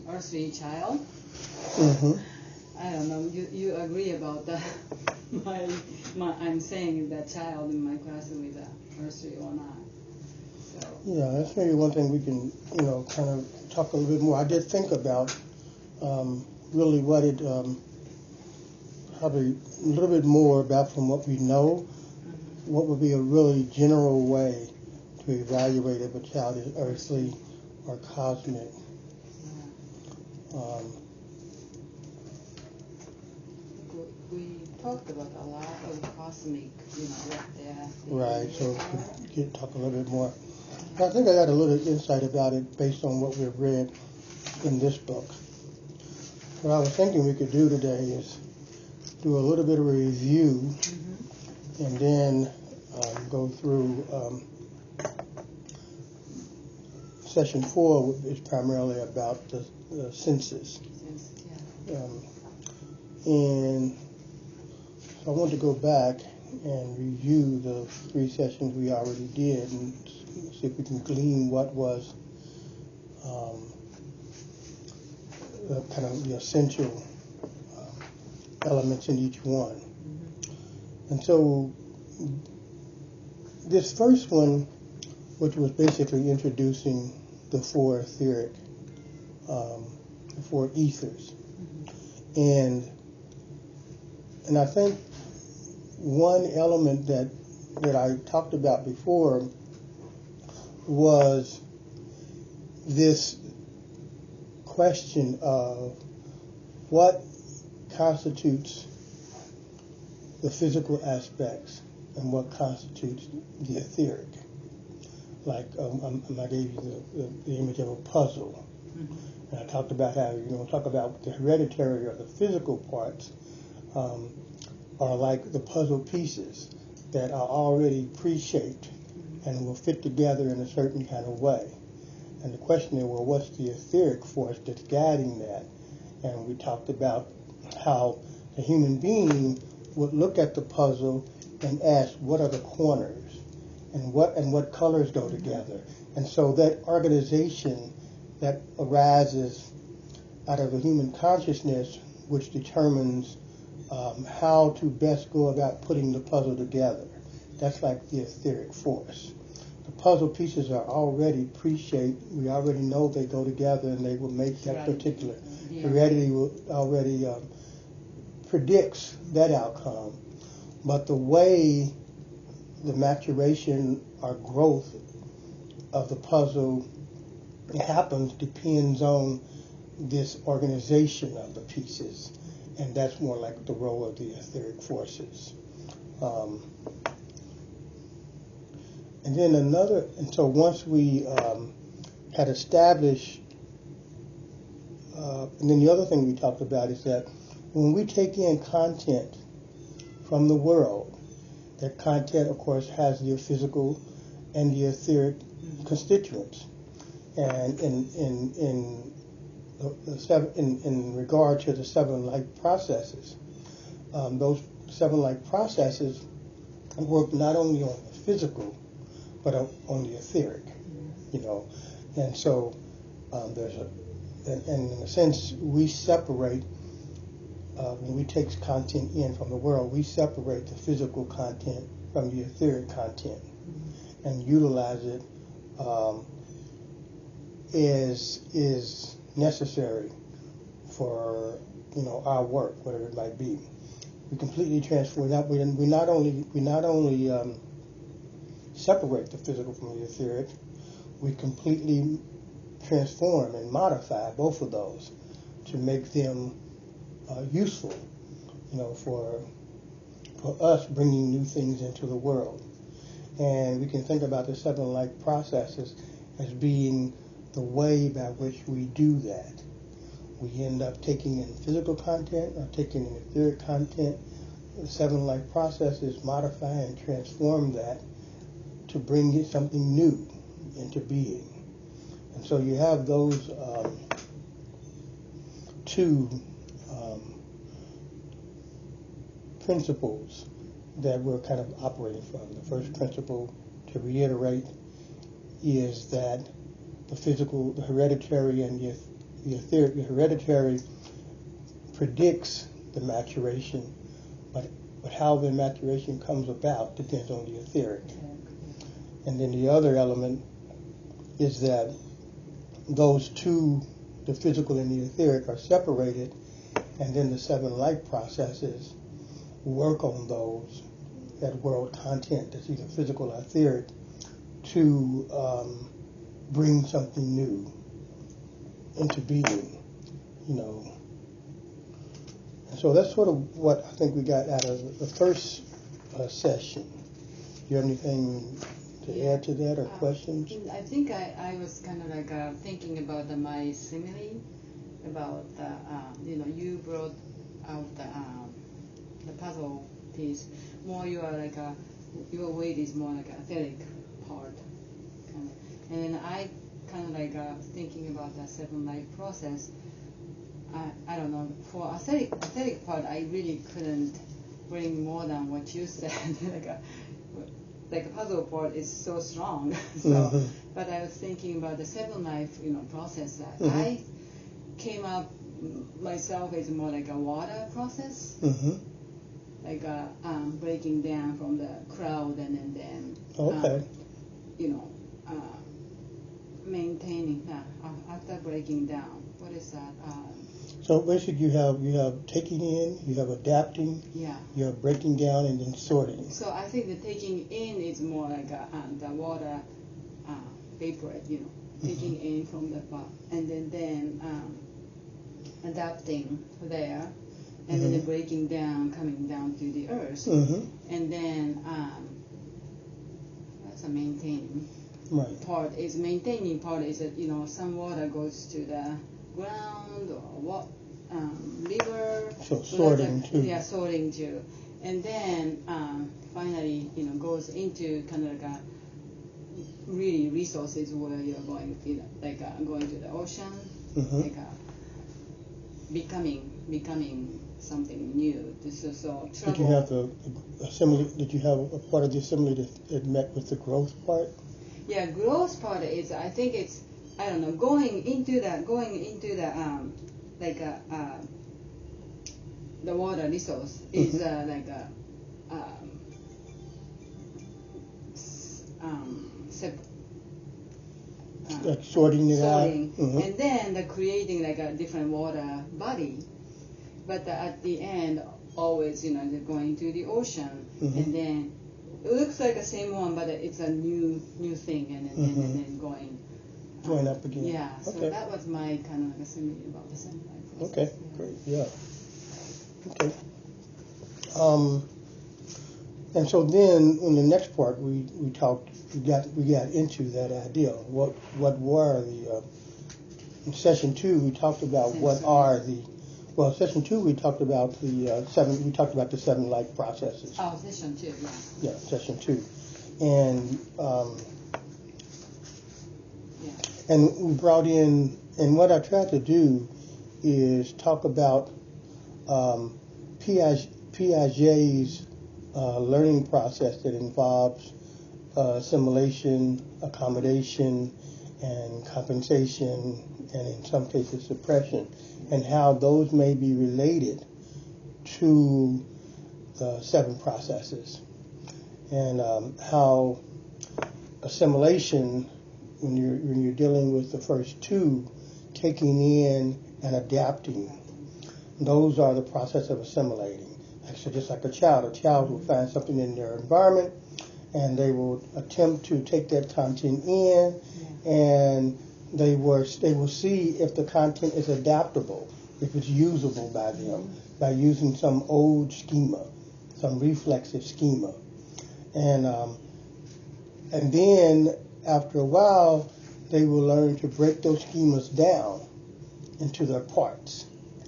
earthly child. Mm-hmm. I don't know. You agree about that? I'm saying that child in my class with earthly or not. So. Yeah, that's maybe one thing we can, kind of talk a little bit more. I did think about really what it, probably a little bit more about from what we know, what would be a really general way to evaluate if a child is earthly or cosmic. We talked about a lot of cosmic, what they're. Right, so we could talk a little bit more. I think I got a little insight about it based on what we've read in this book. What I was thinking we could do today is do a little bit of a review and then go through session 4, which is primarily about the senses. And so I want to go back and review the 3 sessions we already did and see if we can glean what was kind of the essential elements in each one. And so this first one, which was basically introducing the 4 etheric, the 4 ethers. And I think one element that I talked about before was this question of what constitutes the physical aspects and what constitutes the etheric. Like I gave you the image of a puzzle. And I talked about how talk about the hereditary or the physical parts are like the puzzle pieces that are already pre-shaped and will fit together in a certain kind of way. And the question is, well, what's the etheric force that's guiding that? And we talked about how the human being would look at the puzzle and ask, what are the corners? And what colors go together? And so that organization that arises out of the human consciousness, which determines how to best go about putting the puzzle together. That's like the etheric force. The puzzle pieces are already pre-shaped. We already know they go together and they will make that particular. Heredity will already predicts that outcome. But the way the maturation or growth of the puzzle happens depends on this organization of the pieces. And that's more like the role of the etheric forces. And then and so once we had established, and then the other thing we talked about is that when we take in content from the world, that content, of course, has the physical and the etheric constituents. And in regard to the 7 light processes, those 7 light processes work not only on the physical, but on the etheric, And so and in a sense, we separate, when we take content in from the world, we separate the physical content from the etheric content and utilize it is necessary for our work, whatever it might be. We completely transform that. We not only separate the physical from the etheric, we completely transform and modify both of those to make them useful, for us bringing new things into the world. And we can think about the 7 light processes as being the way by which we do that. We end up taking in physical content or taking in etheric content. The 7 light processes modify and transform that to bring something new into being. And so you have those 2 principles that we're kind of operating from. The first principle, to reiterate, is that the physical, the hereditary, and the hereditary predicts the maturation, but how the maturation comes about depends on the etheric. And then the other element is that those two, the physical and the etheric, are separated, and then the 7 life processes work on those, that world content that's either physical or etheric, to bring something new into being, you know. And so that's sort of what I think we got out of the first session. Do you have anything to add to that or questions? I think I was kind of like thinking about my simile, about you brought out the puzzle piece. More you are like your weight is more like etheric part, kind of. And then I kind of like thinking about the 7 life process. I don't know, for etheric part, I really couldn't bring more than what you said. like a puzzle part is so strong. So, but I was thinking about the 7 life, process that I came up myself is more like a water process, like breaking down from the crowd and then maintaining after breaking down. What is that? So basically, you have taking in, you have adapting, you have breaking down, and then sorting. So I think the taking in is more like the water vapor, taking in from the pot, and then adapting there, and then the breaking down, coming down to the earth, and then that's a maintaining. Right. Part is maintaining part is that some water goes to the ground or what river. So sorting too. Yeah, sorting too, and then finally goes into kind of like a really resources where you're going, going to the ocean, becoming something new. So trouble. Did you have the assembly? Did you have a part of the assembly that met with the growth part? Yeah, growth part is, I think it's, I don't know, going into the the water resource is like sorting it out. And then the creating like a different water body, but at the end always they're going to the ocean, and then it looks like the same one, but it's a new thing, and then going up again. Yeah, so that was my kind of like a simile about the same life Okay, process. great, yeah. Okay. And so then in the next part we got into that idea. What were the in session 2 we talked about session 2 we talked about the 7 life processes. Oh, session 2, yeah. Yeah, session 2. And and we brought in, and what I tried to do is talk about Piaget's learning process that involves assimilation, accommodation, and compensation, and in some cases suppression, and how those may be related to the 7 processes, and how assimilation, when you're dealing with the first 2, taking in and adapting, those are the process of assimilating. So just like a child will find something in their environment, and they will attempt to take that content in, and they will see if the content is adaptable, if it's usable by them, by using some old schema, some reflexive schema. And then after a while, they will learn to break those schemas down into their parts.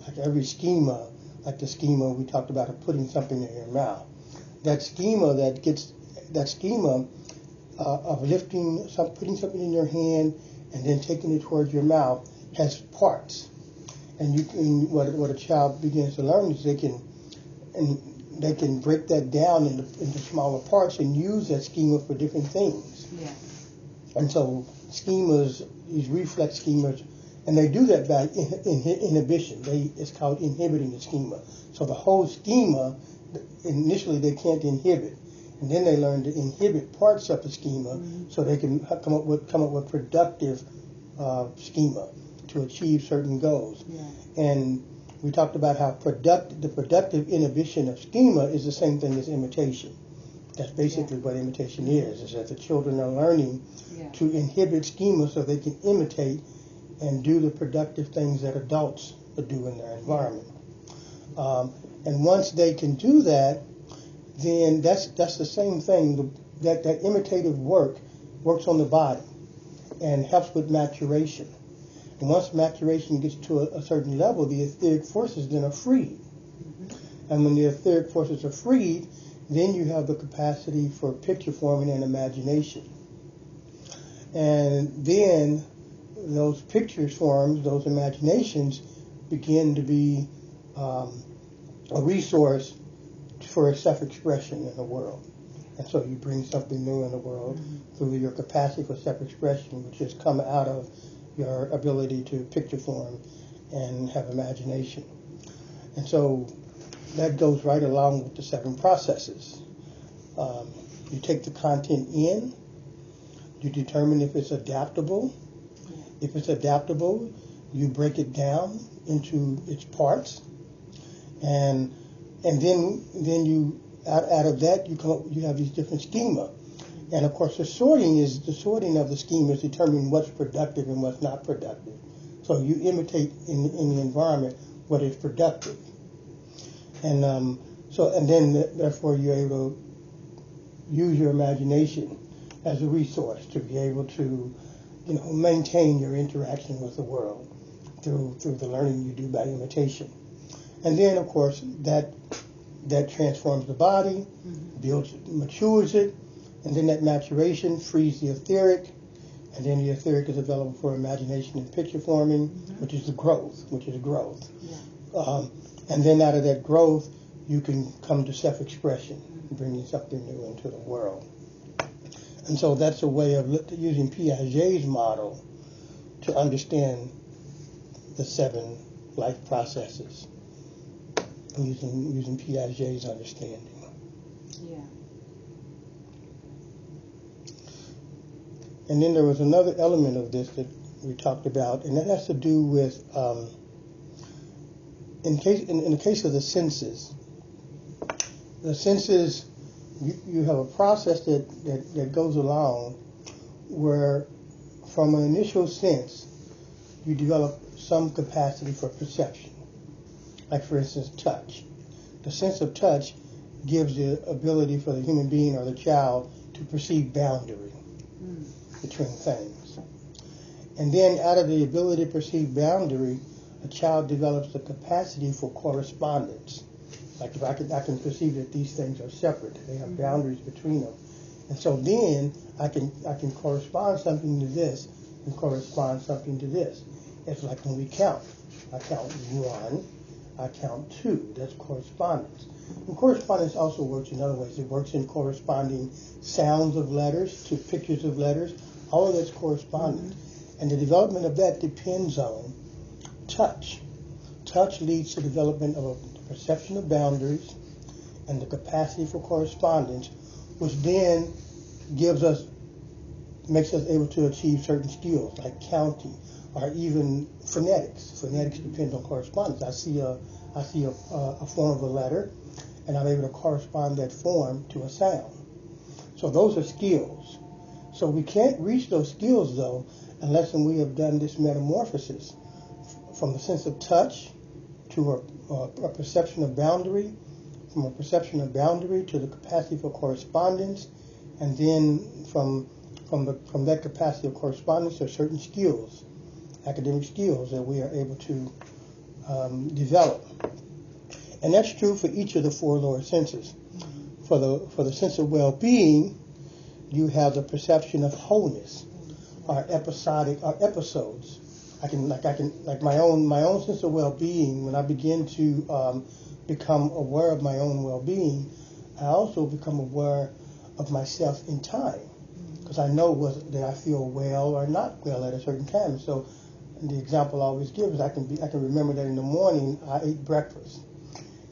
Like every schema, like the schema we talked about of putting something in your mouth. That schema of putting something in your hand and then taking it towards your mouth has parts. And what a child begins to learn is they can break that down into smaller parts and use that schema for different things. Yeah. And so schemas, these reflex schemas, And they do that by inhibition. It's called inhibiting the schema. So the whole schema, initially they can't inhibit. And then they learn to inhibit parts of the schema so they can come up with productive schema to achieve certain goals. Yeah. And we talked about how the productive inhibition of schema is the same thing as imitation. That's basically what imitation is that the children are learning to inhibit schema so they can imitate and do the productive things that adults would do in their environment. And once they can do that, then that's the same thing. That imitative work works on the body and helps with maturation. And once maturation gets to a certain level, the etheric forces then are freed. And when the etheric forces are freed, then you have the capacity for picture forming and imagination. And then those pictures forms, those imaginations, begin to be a resource for self-expression in the world. And so you bring something new in the world through your capacity for self-expression, which has come out of your ability to picture form and have imagination. And so that goes right along with the 7 processes. You take the content in, you determine if it's adaptable. If it's adaptable, you break it down into its parts, and then you out of that you have these different schema. And of course the sorting of the schemas determine what's productive and what's not productive. So you imitate in the environment what is productive. And then therefore you're able to use your imagination as a resource to be able to maintain your interaction with the world through the learning you do by imitation. And then of course that transforms the body, builds it, matures it, and then that maturation frees the etheric, and then the etheric is available for imagination and picture forming, which is growth. Yeah. And then out of that growth, you can come to self-expression, bringing something new into the world. And so that's a way of using Piaget's model to understand the 7 life processes, using Piaget's understanding. Yeah. And then there was another element of this that we talked about, and that has to do with in the case of the senses. The senses, you have a process that goes along where from an initial sense you develop some capacity for perception. Like for instance touch. The sense of touch gives the ability for the human being or the child to perceive boundary between things. And then out of the ability to perceive boundary, a child develops the capacity for correspondence. Like if I can perceive that these things are separate, they have boundaries between them. And so then I can correspond something to this and correspond something to this. It's like when we count. I count 1, I count 2. That's correspondence. And correspondence also works in other ways. It works in corresponding sounds of letters to pictures of letters. All of that's correspondence. And the development of that depends on touch. Touch leads to the development of a perception of boundaries and the capacity for correspondence, which then makes us able to achieve certain skills like counting or even phonetics. Phonetics depends on correspondence. I see a form of a letter, and I'm able to correspond that form to a sound. So those are skills. So we can't reach those skills though unless we have done this metamorphosis from the sense of touch to a perception of boundary, from a perception of boundary to the capacity for correspondence, and then from that capacity of correspondence to certain skills, academic skills that we are able to develop. And that's true for each of the 4 lower senses. For the sense of well-being, you have the perception of wholeness, or episodes. Like my own sense of well-being. When I begin to become aware of my own well-being, I also become aware of myself in time, because I know that I feel well or not well at a certain time. So And the example I always give is I can remember that in the morning I ate breakfast,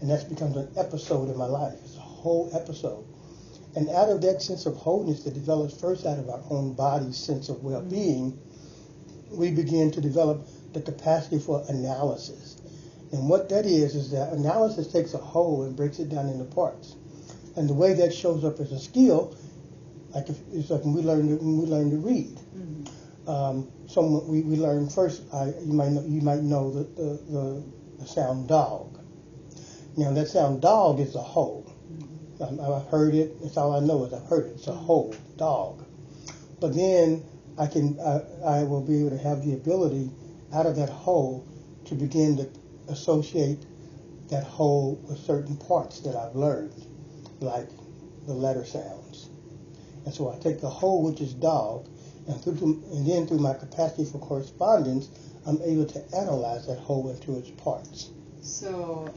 and that becomes an episode in my life. It's a whole episode. And out of that sense of wholeness that develops first out of our own body's sense of well-being, we begin to develop the capacity for analysis. And what that is that analysis takes a whole and breaks it down into parts. And the way that shows up as a skill, it's like when we learn to read. We learn first. You might know the sound dog. Now that sound dog is a whole. I've heard it. That's all I know is I've heard it. It's a whole dog. But then I will be able to have the ability out of that whole to begin to associate that whole with certain parts that I've learned, like the letter sounds. And so I take the whole, which is dog, and then through my capacity for correspondence, I'm able to analyze that whole into its parts. So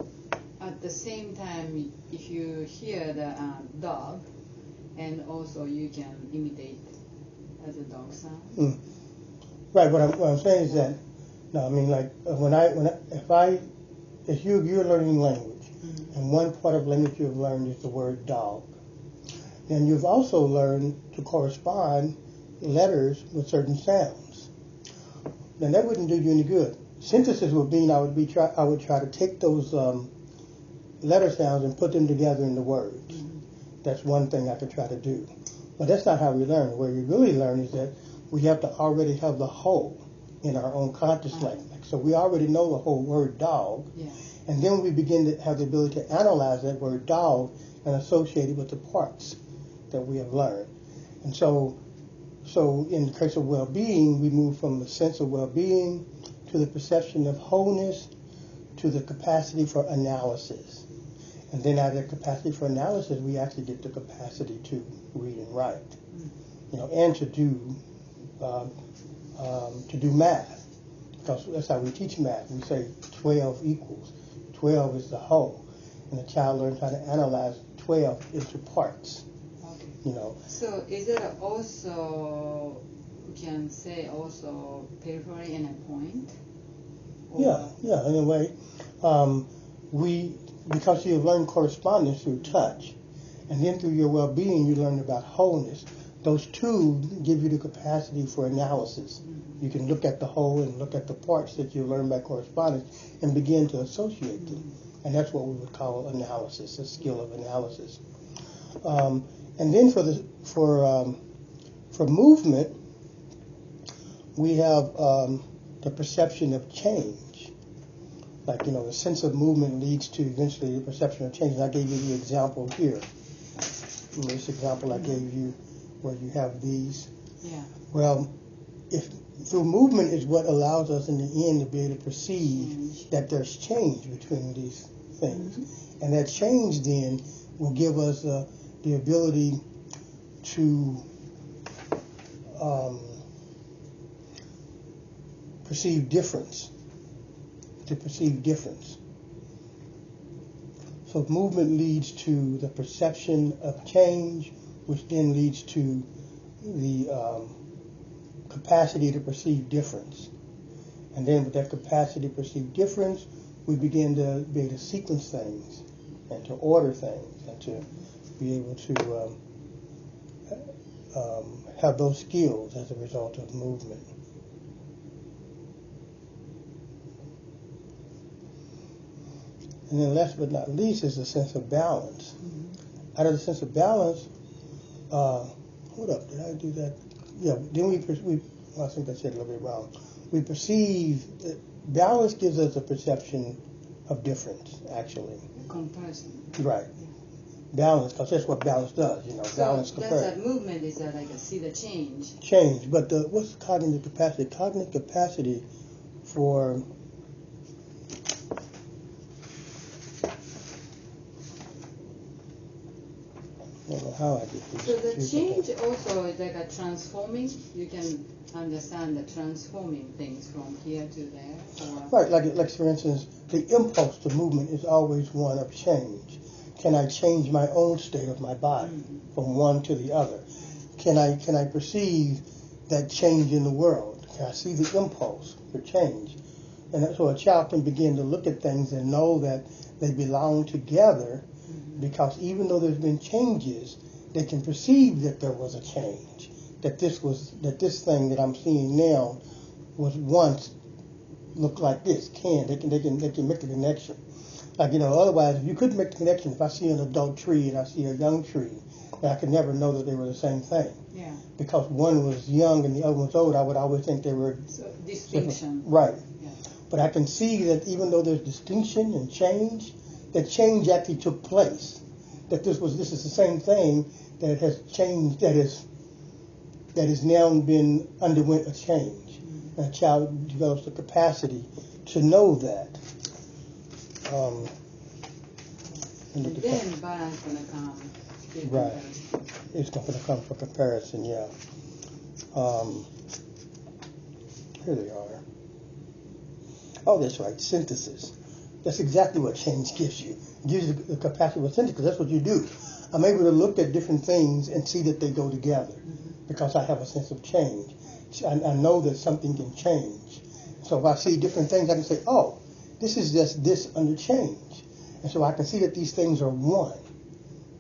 at the same time, if you hear the dog, and also you can imitate as a dog sound. Right. What I'm saying is that, no, I mean like if you're learning language, and one part of language you've learned is the word dog, then you've also learned to correspond letters with certain sounds. Then that wouldn't do you any good. Synthesis would mean I would try to take those letter sounds and put them together into words. That's one thing I could try to do. But that's not how we learn. Where we really learn is that we have to already have the whole in our own conscious language. So we already know the whole word dog. Yeah. And then we begin to have the ability to analyze that word dog and associate it with the parts that we have learned. And so in the case of well-being, we move from the sense of well-being to the perception of wholeness to the capacity for analysis. And then out of the capacity for analysis, we actually get the capacity to read and write, and to do math. Because that's how we teach math. We say 12 equals. 12 is the whole. And the child learns how to analyze 12 into parts. Okay. So is it also, we can say also periphery and a point? Or? Yeah. In a way, because you learn correspondence through touch, and then through your well-being, you learn about wholeness. Those two give you the capacity for analysis. You can look at the whole and look at the parts that you learn by correspondence and begin to associate them. And that's what we would call analysis, a skill of analysis. And then for movement, we have the perception of change. Like, the sense of movement leads to eventually the perception of change. And I gave you the example here. This example I gave you where you have these. Yeah. Well, if through movement is what allows us in the end to be able to perceive that there's change between these things. And that change then will give us the ability to perceive difference. So movement leads to the perception of change, which then leads to the capacity to perceive difference. And then with that capacity to perceive difference, we begin to be able to sequence things and to order things and to be able to have those skills as a result of movement. And then last but not least is a sense of balance. Out of the sense of balance, hold up, did I do that? Yeah, then we I think I said a little bit wrong. We perceive, balance gives us a perception of difference, actually. Comparison. Right. Balance, because that's what balance does, So balance comparison. that's that movement is that like see the change. Change, but what's cognitive capacity? Cognitive capacity for I don't know how I did this. So the change also is like a transforming. You can understand the transforming things from here to there. Or Right, like for instance, the impulse to movement is always one of change. Can I change my own state of my body from one to the other? Can I perceive that change in the world? I see the impulse for change. And so a child can begin to look at things and know that they belong together, because even though there's been changes, they can perceive that there was a change, that this thing that I'm seeing now was once looked like this. They can make the connection. Like, otherwise, if you couldn't make the connection, if I see an adult tree and I see a young tree, I could never know that they were the same thing. Yeah. Because one was young and the other was old, I would always think they were distinction. Right. Yeah. But I can see that even though there's distinction and change, that change actually took place. That this is the same thing that has changed, that has now been underwent a change. And a child develops the capacity to know that. And then balance gonna come. Right. It's going to come for comparison, yeah. Here they are. Oh, that's right, synthesis. That's exactly what change gives you. It gives you the capacity for synthesis, because that's what you do. I'm able to look at different things and see that they go together, because I have a sense of change. I know that something can change. So if I see different things, I can say, oh, this is just this under change. And so I can see that these things are one,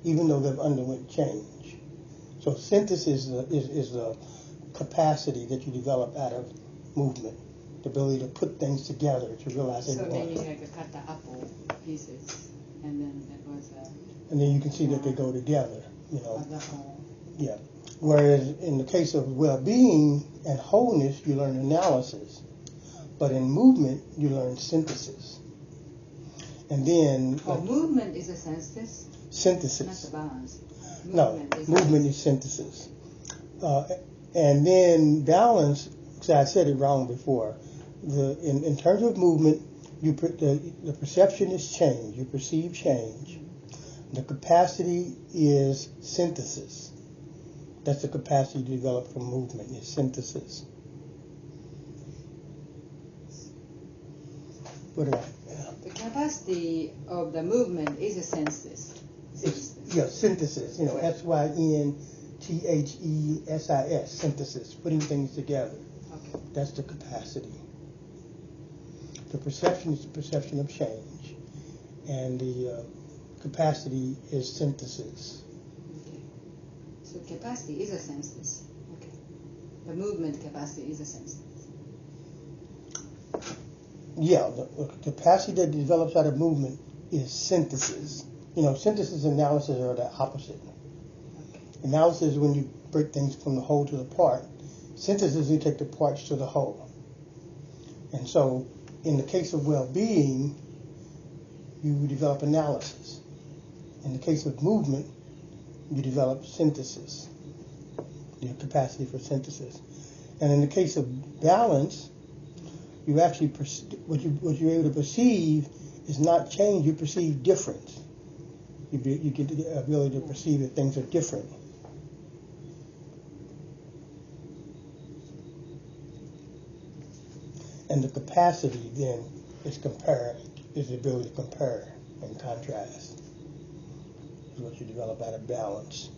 even though they've underwent change. So synthesis is a capacity that you develop out of movement, the ability to put things together to realize they belong. So then you like cut the apple pieces, and then that was and then you can see that they go together, as a whole. Yeah. Whereas in the case of well-being and wholeness, you learn analysis, but in movement, you learn synthesis. And then movement is a synthesis. Synthesis. Not the balance. Movement is synthesis. And then balance, because I said it wrong before. In terms of movement, the perception is change. You perceive change. The capacity is synthesis. That's the capacity to develop from movement, is synthesis. The capacity of the movement is a synthesis. Synthesis. SYNTHESIS, synthesis, putting things together. Okay. That's the capacity. The perception is the perception of change, and the capacity is synthesis. Okay. So capacity is a synthesis. Okay. The movement capacity is a synthesis. Yeah, the capacity that develops out of movement is synthesis. Synthesis and analysis are the opposite. Okay. Analysis is when you break things from the whole to the part. Synthesis, you take the parts to the whole. And so, in the case of well-being, you develop analysis. In the case of movement, you develop synthesis, your capacity for synthesis. And in the case of balance, you actually what you're able to perceive is not change. You perceive difference. You get the ability to perceive that things are different. And the capacity then is the ability to compare and contrast. Is what you develop out of balance.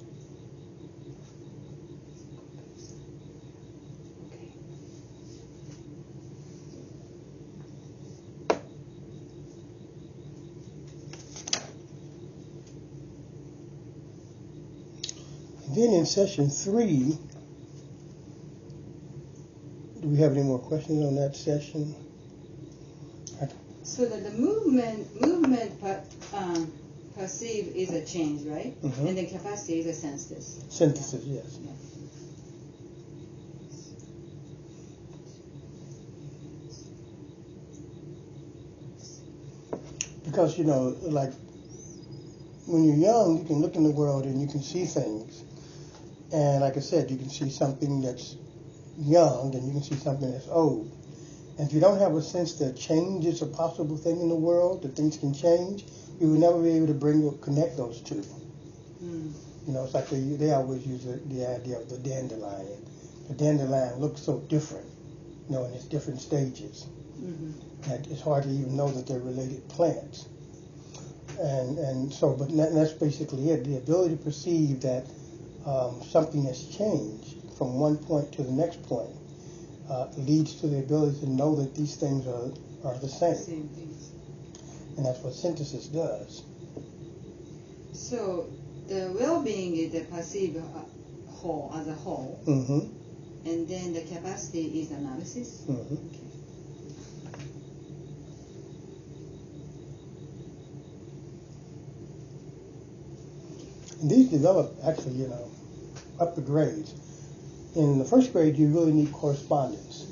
Then in session 3, do we have any more questions on that session? So that the movement perceived is a change, right? Mm-hmm. And the capacity is a synthesis. Synthesis, yes. Yeah. Because, like when you're young, you can look in the world and you can see things. And like I said, you can see something that's young and you can see something that's old. And if you don't have a sense that change is a possible thing in the world, that things can change, you will never be able to connect those two. Mm. It's like they always use the idea of the dandelion. The dandelion looks so different, in its different stages. Mm-hmm. And it's hard to even know that they're related plants. And so, but that's basically it. The ability to perceive that something has changed from one point to the next point leads to the ability to know that these things are the same. Same things. And that's what synthesis does. So the well-being is the perceived whole as a whole, Mm-hmm. and then the capacity is analysis. Mm-hmm. Okay. And these develop actually, up the grades. In the first grade, you really need correspondence.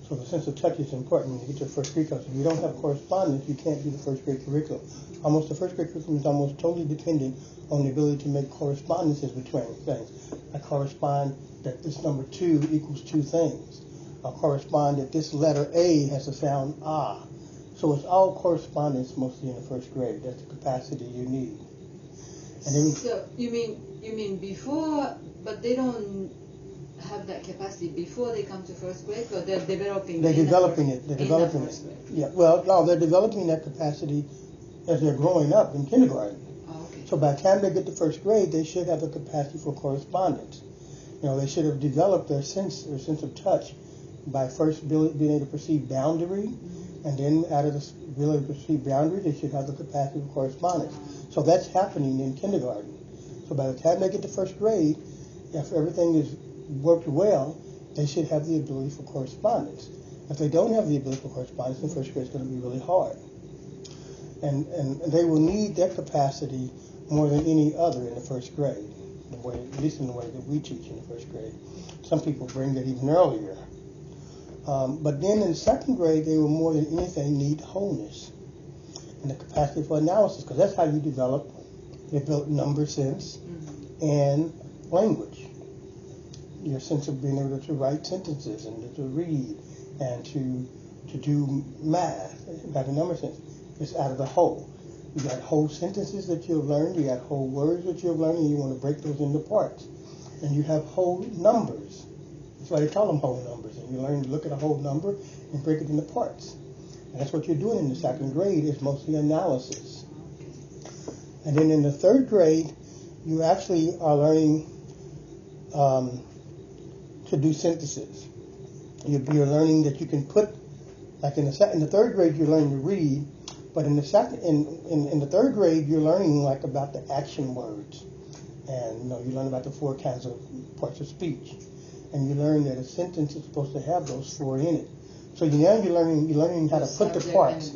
So the sense of touch is important when you get to the first grade, because if you don't have correspondence, you can't do the first grade curriculum. The first grade curriculum is almost totally dependent on the ability to make correspondences between things. I correspond that this number 2 equals 2 things. I correspond that this letter A has the sound ah. So it's all correspondence mostly in the first grade. That's the capacity you need. And then, so you mean before, but they don't have that capacity before they come to first grade, or they're developing. They're developing it. Yeah. Well, no, they're developing that capacity as they're growing up in kindergarten. Oh, okay. So by the time they get to first grade, they should have the capacity for correspondence. They should have developed their sense of touch by first being able to perceive boundary, Mm-hmm. and then out of the ability to perceive boundary, they should have the capacity for correspondence. So that's happening in kindergarten. So by the time they get to first grade, if everything is worked well, they should have the ability for correspondence. If they don't have the ability for correspondence, then first grade is going to be really hard. And they will need that capacity more than any other in the first grade, at least in the way that we teach in the first grade. Some people bring that even earlier. But then in the second grade, they will more than anything need wholeness and the capacity for analysis, because that's how you develop number sense and language. Your sense of being able to write sentences and to read and to do math by the number sense. It's out of the whole. You got whole sentences that you've learned, you got whole words that you've learned, and you want to break those into parts. And you have whole numbers. That's why they call them whole numbers. And you learn to look at a whole number and break it into parts. And that's what you're doing in the second grade, is mostly analysis. And then in the third grade, you actually are learning to do synthesis. You're learning that you can put, like in the third grade, you're learning to read, but in the third grade, you're learning like about the action words, and you learn about the 4 kinds of parts of speech, and you learn that a sentence is supposed to have those 4 in it. So now you're learning how to put the parts.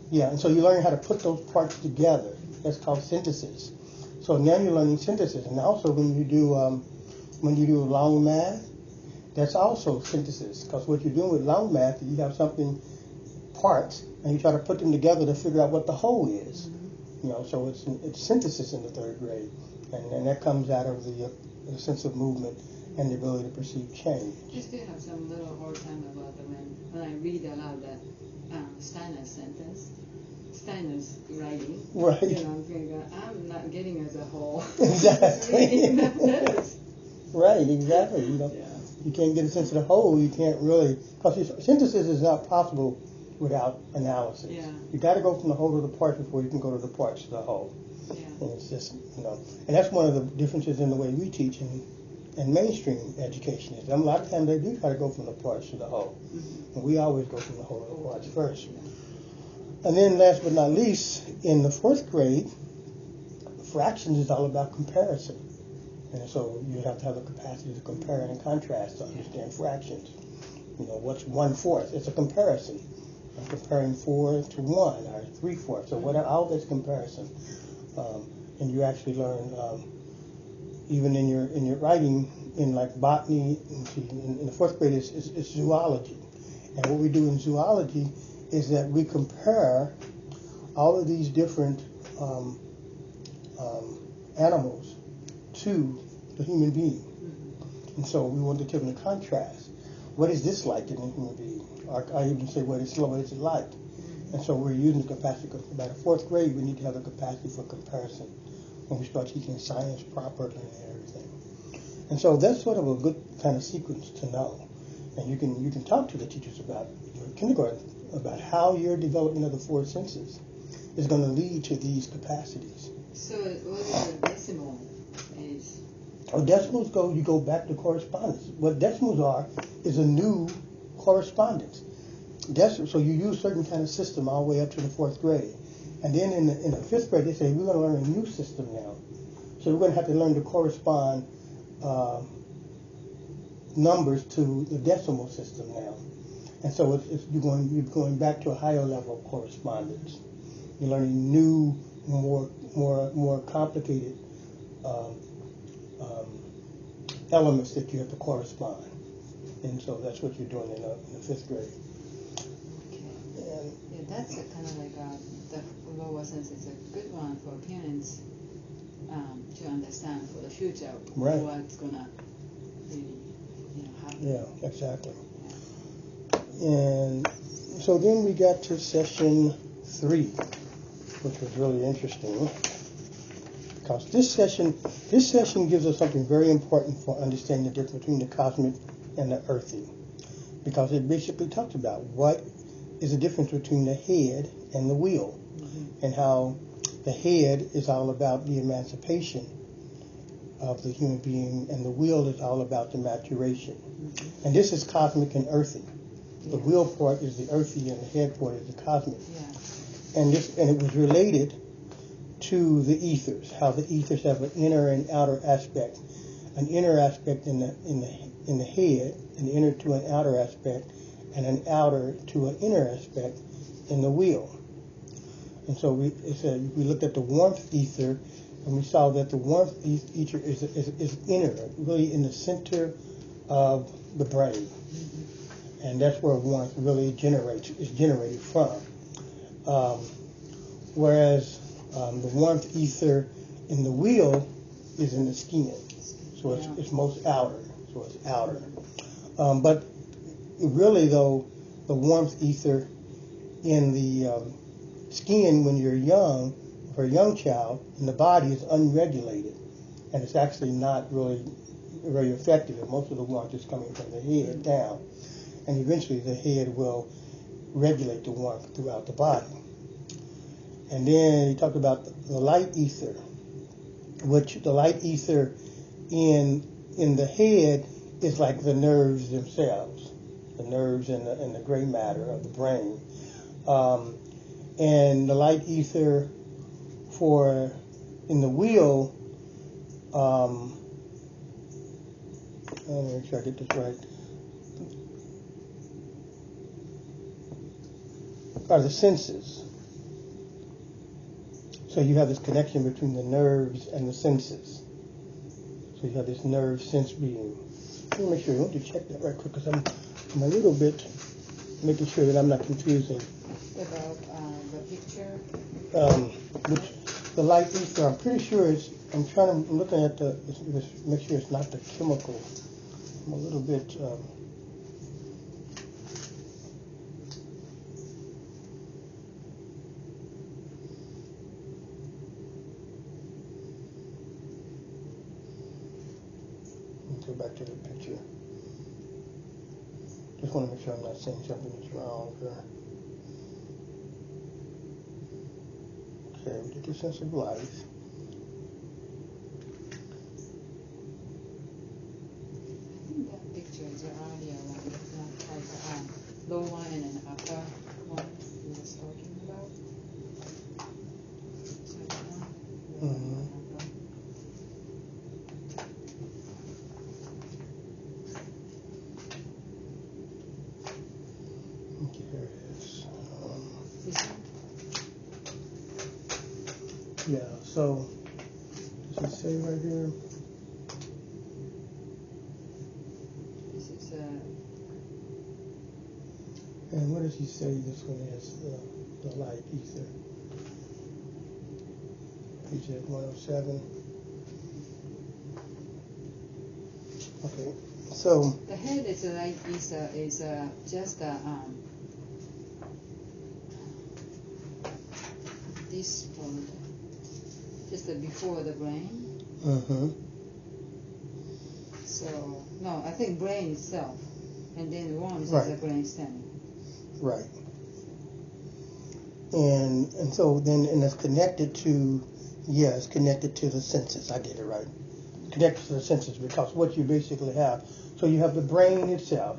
Yeah, and so you're learning how to put those parts together. That's called synthesis. So now you're learning synthesis, and also when you do long math, that's also synthesis, because what you're doing with long math, you have something parts, and you try to put them together to figure out what the whole is. So it's synthesis in the third grade, and that comes out of the sense of movement and the ability to perceive change. I still have some little hard time about when I read aloud that Steiner's sentence, Steiner's writing. Right. I'm not getting as a whole. Exactly. Right, exactly. Yeah. You can't get a sense of the whole. You can't really, because synthesis is not possible without analysis. Yeah. You got to go from the whole to the parts before you can go to the parts to the whole. Yeah. And it's just, and that's one of the differences in the way we teach in mainstream education. Is a lot of times they do try to go from the parts to the whole. And we always go from the whole to the parts first. And then last but not least, in the fourth grade, fractions is all about comparison. And so you have to have the capacity to compare and contrast to understand fractions. What's 1/4? It's a comparison. I'm comparing 4 to 1 or 3/4. So whatever, all this comparison. And you actually learn, even in your writing, in like botany, in the fourth grade is zoology. And what we do in zoology is that we compare all of these different animals to the human being. And so we want the children to contrast. What is this like in a human being? Or I even say, what is it like? And so we're using the capacity. By the fourth grade, we need to have the capacity for comparison when we start teaching science properly and everything. And so that's sort of a good kind of sequence to know. And you can talk to the teachers about your kindergarten about how your development of the 4 senses is going to lead to these capacities. So what is the decimal age? So decimals you go back to correspondence. What decimals are is a new correspondence. So you use certain kind of system all the way up to the 4th grade. And then in the 5th grade, they say, we're going to learn a new system now. So we're going to have to learn to correspond numbers to the decimal system now. And so you're going back to a higher level of correspondence. You're learning new, more complicated elements that you have to correspond. And so that's what you're doing in the 5th grade. Okay. Yeah, that's kind of like the lower sense is a good one for parents to understand for the future right. what's gonna really happen. Yeah, exactly. Yeah. And so then we got to session 3, which was really interesting. Because this session gives us something very important for understanding the difference between the cosmic and the earthy. Because it basically talks about what is the difference between the head and the wheel. Mm-hmm. And how the head is all about the emancipation of the human being, and the wheel is all about the maturation. Mm-hmm. And this is cosmic and earthy. The wheel part is the earthy, and the head part is the cosmic. Yeah. And it was related to the ethers, how the ethers have an inner and outer aspect. An inner aspect in the head, an inner to an outer aspect, and an outer to an inner aspect in the wheel. And so we looked at the warmth ether, and we saw that the warmth ether is inner, really in the center of the brain. Mm-hmm. And that's where warmth really is generated from. Whereas the warmth ether in the wheel is in the skin. So it's most outer. So it's outer. But really, though, the warmth ether in the skin when you're young, for a young child, in the body is unregulated. And it's actually not really very effective. And most of the warmth is coming from the head down. And eventually the head will regulate the warmth throughout the body. And then he talked about the light ether, which the light ether in the head is like the nerves themselves, the nerves and the gray matter of the brain. And the light ether in the wheel, let me make sure I get this right, are the senses. So you have this connection between the nerves and the senses. So you have this nerve sense being. Let me make sure, I want to check that right quick because I'm a little bit making sure that I'm not confusing. About the picture? The light ether, I'm pretty sure I'm looking at make sure it's not the chemical. I'm a little bit, go back to the picture. Just want to make sure I'm not saying something that's wrong here. Okay, we did the sense of life. I think that picture is earlier one, like low one and an upper one we was talking about. Mm-hmm. Here it is. Yeah, so does it say right here? This is and what does he say this one is, the light ether? Page 107. Okay, so the head is light ether is just this one, just before the brain. Mm-hmm. So no, I think brain itself, and then the worms right. is the brain stem. Right. And so then it's connected to the senses. I get it right. connected to the senses, because what you basically have, so you have the brain itself,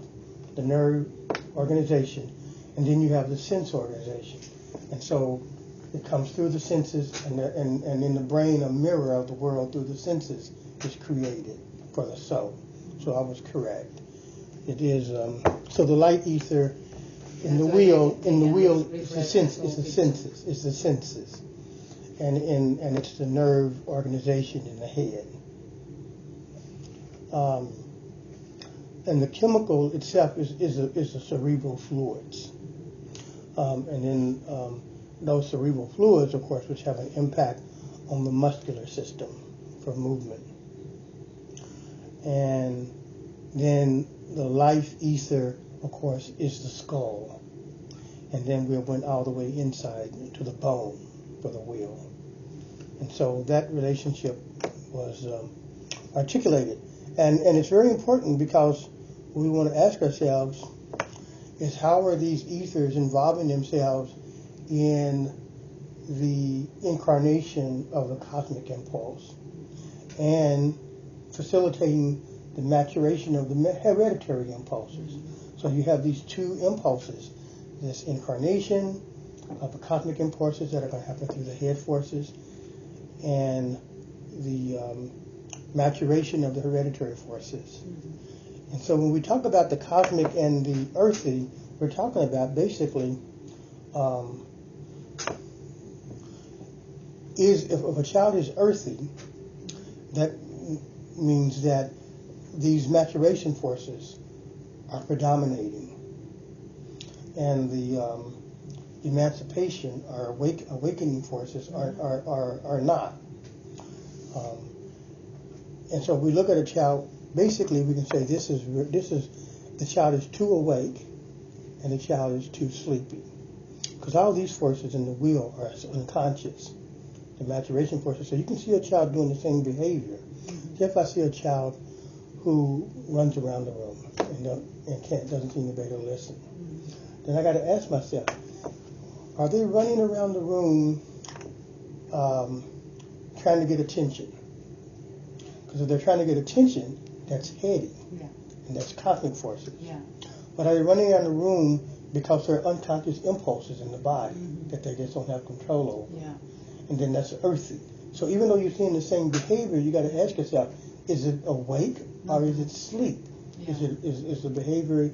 the nerve organization, and then you have the sense organization. And so it comes through the senses, and in the brain, a mirror of the world through the senses is created for the soul. So I was correct. It is, so the light ether in the wheel, it's the senses. And it's the nerve organization in the head. And the chemical itself is the cerebral fluids. And then those cerebral fluids, of course, which have an impact on the muscular system for movement. And then the life ether, of course, is the skull. And then we went all the way inside to the bone for the wheel. And so that relationship was articulated. And it's very important, because we want to ask ourselves is, how are these ethers involving themselves in the incarnation of the cosmic impulse and facilitating the maturation of the hereditary impulses. So you have these two impulses, this incarnation of the cosmic impulses that are going to happen through the head forces, and the maturation of the hereditary forces. And so when we talk about the cosmic and the earthy, we're talking about basically if a child is earthy, that means that these maturation forces are predominating, and the emancipation or awakening forces are not. And so we look at a child. Basically, we can say this is the child is too awake, and the child is too sleepy, because all these forces in the wheel are unconscious, the maturation forces. So you can see a child doing the same behavior. So if I see a child who runs around the room and doesn't seem to be able to listen, then I got to ask myself, are they running around the room trying to get attention? Because if they're trying to get attention, that's heady, and that's cosmic forces. Yeah. But are they running around the room because there are unconscious impulses in the body that they just don't have control over? Yeah. And then that's earthy. So even though you're seeing the same behavior, you got to ask yourself, is it awake or is it sleep? Yeah. Is the behavior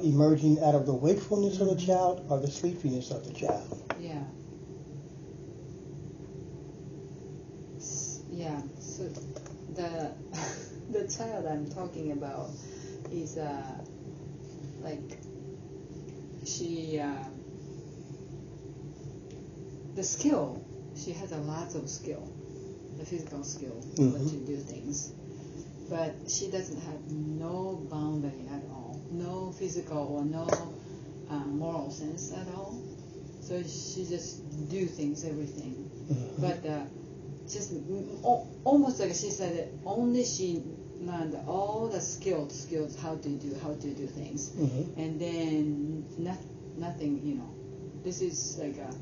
emerging out of the wakefulness of the child or the sleepiness of the child? Yeah. Yeah. So the child I'm talking about is like she the skill, she has a lot of skill, the physical skill to do things, but she doesn't have no boundary at all, no physical or no moral sense at all. So she just do things, everything. But just almost like she said, only she learned all the skills how to do things, and then nothing, this is like a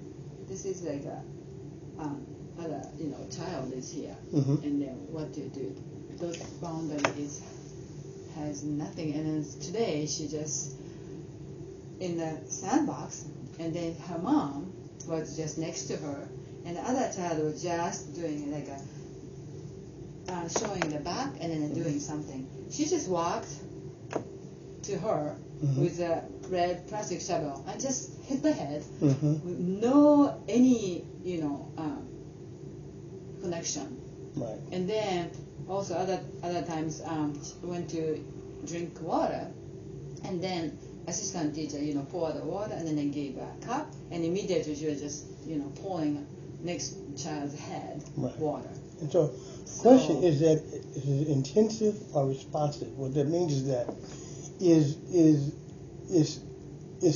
other child is here, and then what to do, those boundaries has nothing. And then today she just in the sandbox, and then her mom was just next to her, and the other child was just doing like showing the back and then doing something. She just walked to her with a red plastic shovel and just hit the head with no any connection. Right. And then also other times she went to drink water, and then assistant teacher poured the water and then they gave a cup, and immediately she was just pouring next child's head water. And so the question is it intensive or responsive? What that means is that is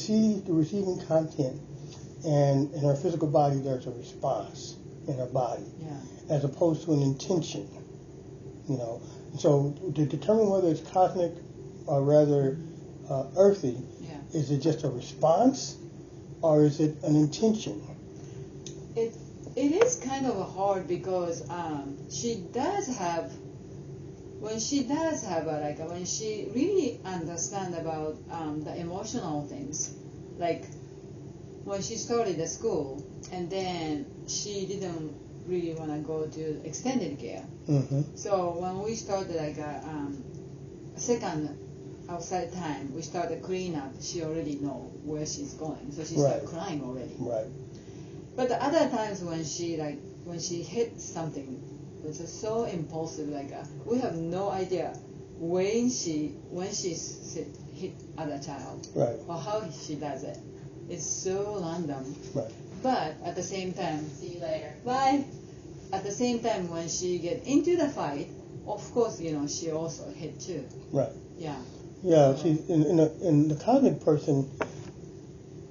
she receiving content, and in her physical body there's a response in her body, as opposed to an intention, And so to determine whether it's cosmic or rather earthy, is it just a response or is it an intention? It is kind of hard because she does have when she does have when she really understand about the emotional things, like when she started the school and then she didn't really want to go to extended care. Mm-hmm. So when we started second outside time, we started clean up. She already know where she's going, so she started crying already. Right. But the other times when she hit something, it's so impulsive. We have no idea when she hit other child, right, or how she does it. It's so random. Right. But at the same time, see you later. Bye. At the same time, when she get into the fight, of course, she also hit too. Right. Yeah. Yeah. She's in the cosmic person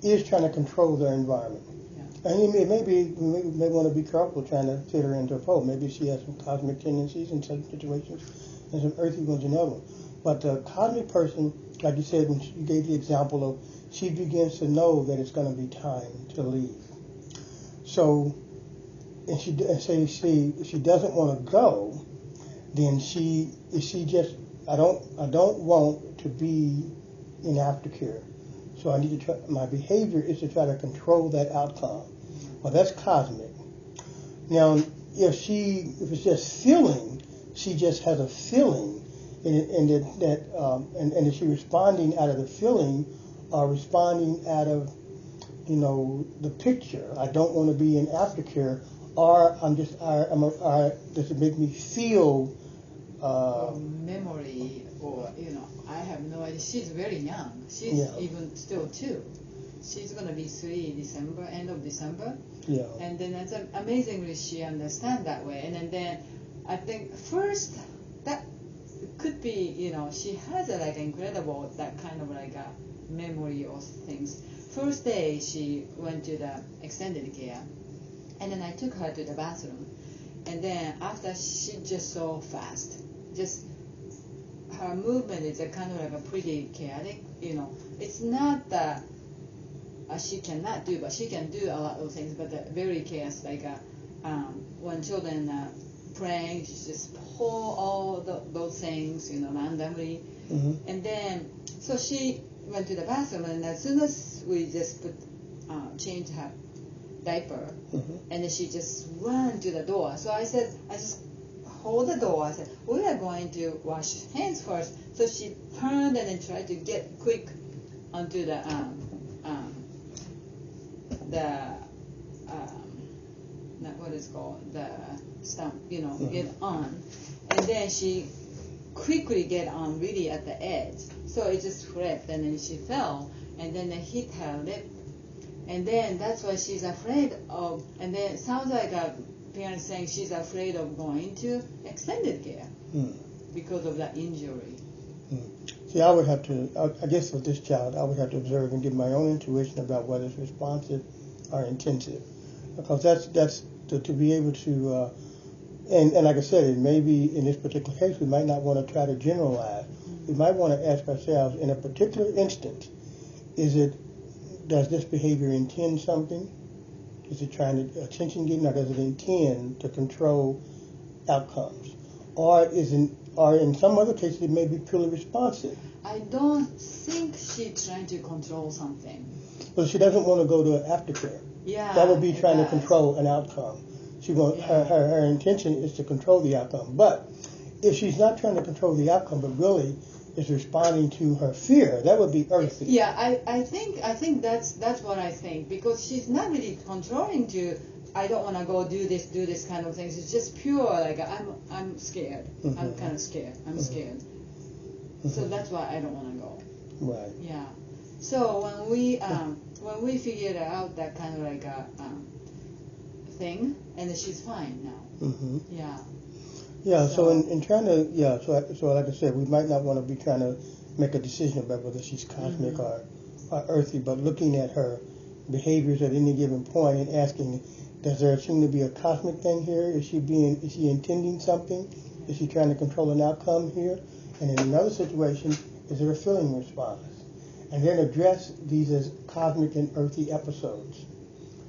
is trying to control their environment. Yeah. And you may want to be careful trying to fit her into a fold. Maybe she has some cosmic tendencies in certain situations and some earthy ones in others. But the cosmic person, like you said, when you gave the example of, she begins to know that it's going to be time to leave. So, and she doesn't want to go, then she just, I don't want to be in aftercare. So I need to try, my behavior is to try to control that outcome. Well, that's cosmic. Now, if it's just feeling, she just has a feeling, and is she responding out of the feeling, or responding out of, the picture? I don't want to be in aftercare, or does it make me feel? Or memory, or I have no idea. She's very young. She's even still 2. She's gonna be 3 December, end of December. Yeah. And then amazingly she understands that way. And then I think first that could be she has incredible that kind of a memory of things. First day she went to the extended care, and then I took her to the bathroom, and then after she just so fast. Just her movement is a kind of a pretty chaotic, It's not that she cannot do, but she can do a lot of things, but very chaos. When children praying, she just pull all those things, randomly. Mm-hmm. And then, so she went to the bathroom, and as soon as we just changed her diaper, mm-hmm. and then she just ran to the door. So I just hold the door. I said, we are going to wash hands first. So she turned and then tried to get quick onto the what is called the stump, mm-hmm. get on, and then she quickly get on really at the edge. So it just flipped, and then she fell, and then it hit her lip, and then that's why she's afraid of. And then it sounds like a parent saying she's afraid of going to extended care because of that injury. See, I would have to, I guess with this child, I would have to observe and give my own intuition about whether it's responsive or intensive. Because that's to be able to, and like I said, it may be in this particular case, we might not want to try to generalize. We might want to ask ourselves, in a particular instance, does this behavior intend something? Is it trying to attention getting, or does it intend to control outcomes? Or in some other cases it may be purely responsive. I don't think she's trying to control something. But she doesn't want to go to aftercare. Yeah. That would be trying to control an outcome. Her intention is to control the outcome. But if she's not trying to control the outcome, but really is responding to her fear, that would be earthy. Yeah, I think that's what I think, because she's not really controlling to, I don't want to go do this kind of things. It's just pure I'm scared. Mm-hmm. I'm kind of scared. I'm scared. Mm-hmm. So that's why I don't want to go. Right. Yeah. So when we figured out that kind of thing, and she's fine now. Mm-hmm. Yeah. Yeah, so in trying to, so like I said, we might not want to be trying to make a decision about whether she's cosmic mm-hmm. or earthy, but looking at her behaviors at any given point and asking, does there seem to be a cosmic thing here? Is she intending something? Is she trying to control an outcome here? And in another situation, is there a feeling response? And then address these as cosmic and earthy episodes,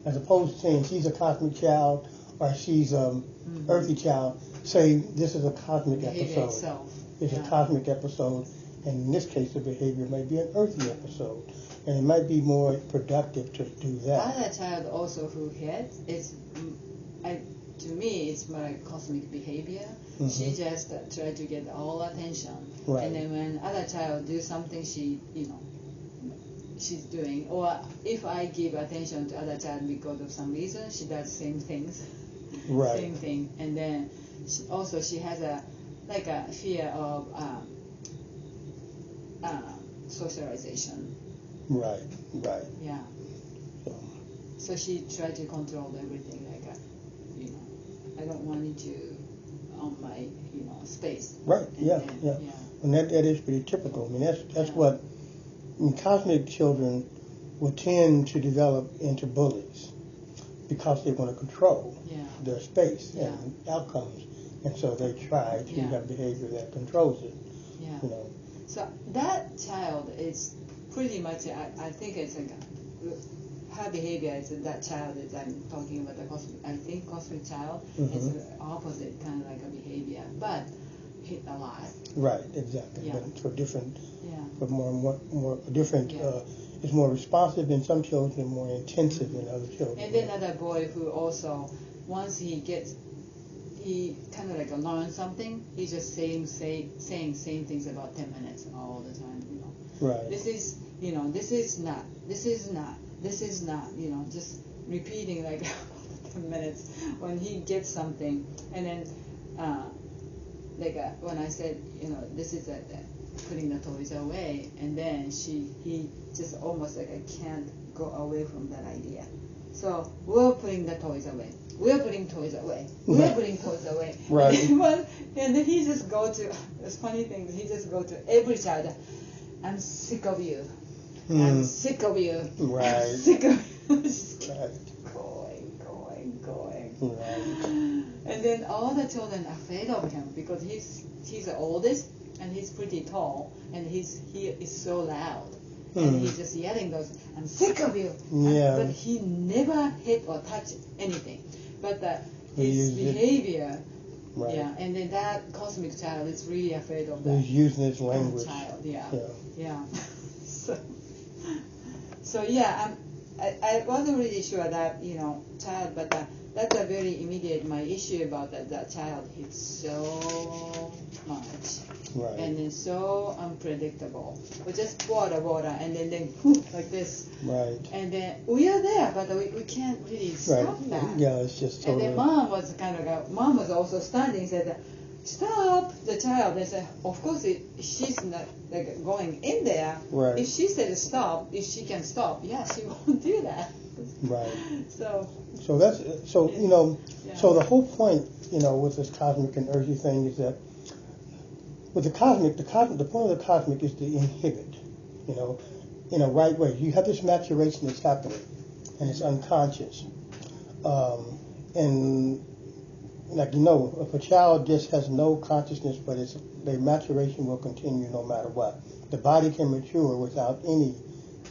as opposed to saying she's a cosmic child or she's earthy child. say this is a cosmic behavior episode. itself. It's Yeah. a cosmic episode, and in this case, the behavior may be an earthy episode, and it might be more productive to do that. Other child also who hits, to me, it's more like cosmic behavior. Mhm. She just try to get all attention, Right. and then when other child do something she's doing, or if I give attention to other child because of some reason, she does same things, Right. same thing, and then she has a fear of socialization. Right. Right. Yeah. So, So she tried to control everything, I don't want you to on my space. right. And Yeah. then, Yeah. And that is pretty typical. I mean, that's Yeah. what cosmic children will tend to develop into bullies because they want to control Yeah. their space Yeah. and outcomes, and so they try to Yeah. have behavior that controls it. Yeah. You know. So that child is pretty much, I think it's her behavior is that child that I'm talking about, cosmic child is the opposite kind of like a behavior, but hit a lot. Right. Exactly. Yeah. But for different, Yeah. for more different. Yeah. It's more responsive in some children, and more intensive in other children. And then another boy who also, once he kind of like learns something, he just saying same things about 10 minutes all the time, Right. This is not, just repeating like 10 minutes when he gets something. And then, when I said, this is putting the toys away, and then he just almost can't go away from that idea. So we're putting the toys away. We're putting toys away. We're putting toys away. Right. And then he just go to, this funny thing, he just go to every child, I'm sick of you. I'm sick of you. Right. I'm sick of you. Just Right. going. Right. And then all the children are afraid of him because he's the oldest and he's pretty tall and he is so loud. And he's just yelling those, I'm sick of you. Yeah. But he never hit or touch anything. But He his used it. behavior, Right. yeah, and then that cosmic child is really afraid of He's that using his language. child, yeah. Yeah. Yeah. So yeah, I wasn't really sure that, child, but that's a very immediate, my issue about that child. It's so much. Right. And it's so unpredictable. We just pour the water and then whoop, like this. Right. And then we are there, but we can't really stop Right. that. Yeah, it's just And totally. then mom was also standing, said, stop the child. They said, of course, she's not going in there. Right. If she said stop, if she can stop, yeah, she won't do that. Right. So, So that's so Yeah. So the whole point with this cosmic and earthy thing is that with the cosmic, the point of the cosmic is to inhibit, in a right way. You have this maturation that's happening, and it's unconscious, and if a child just has no consciousness, but their maturation will continue no matter what. The body can mature without any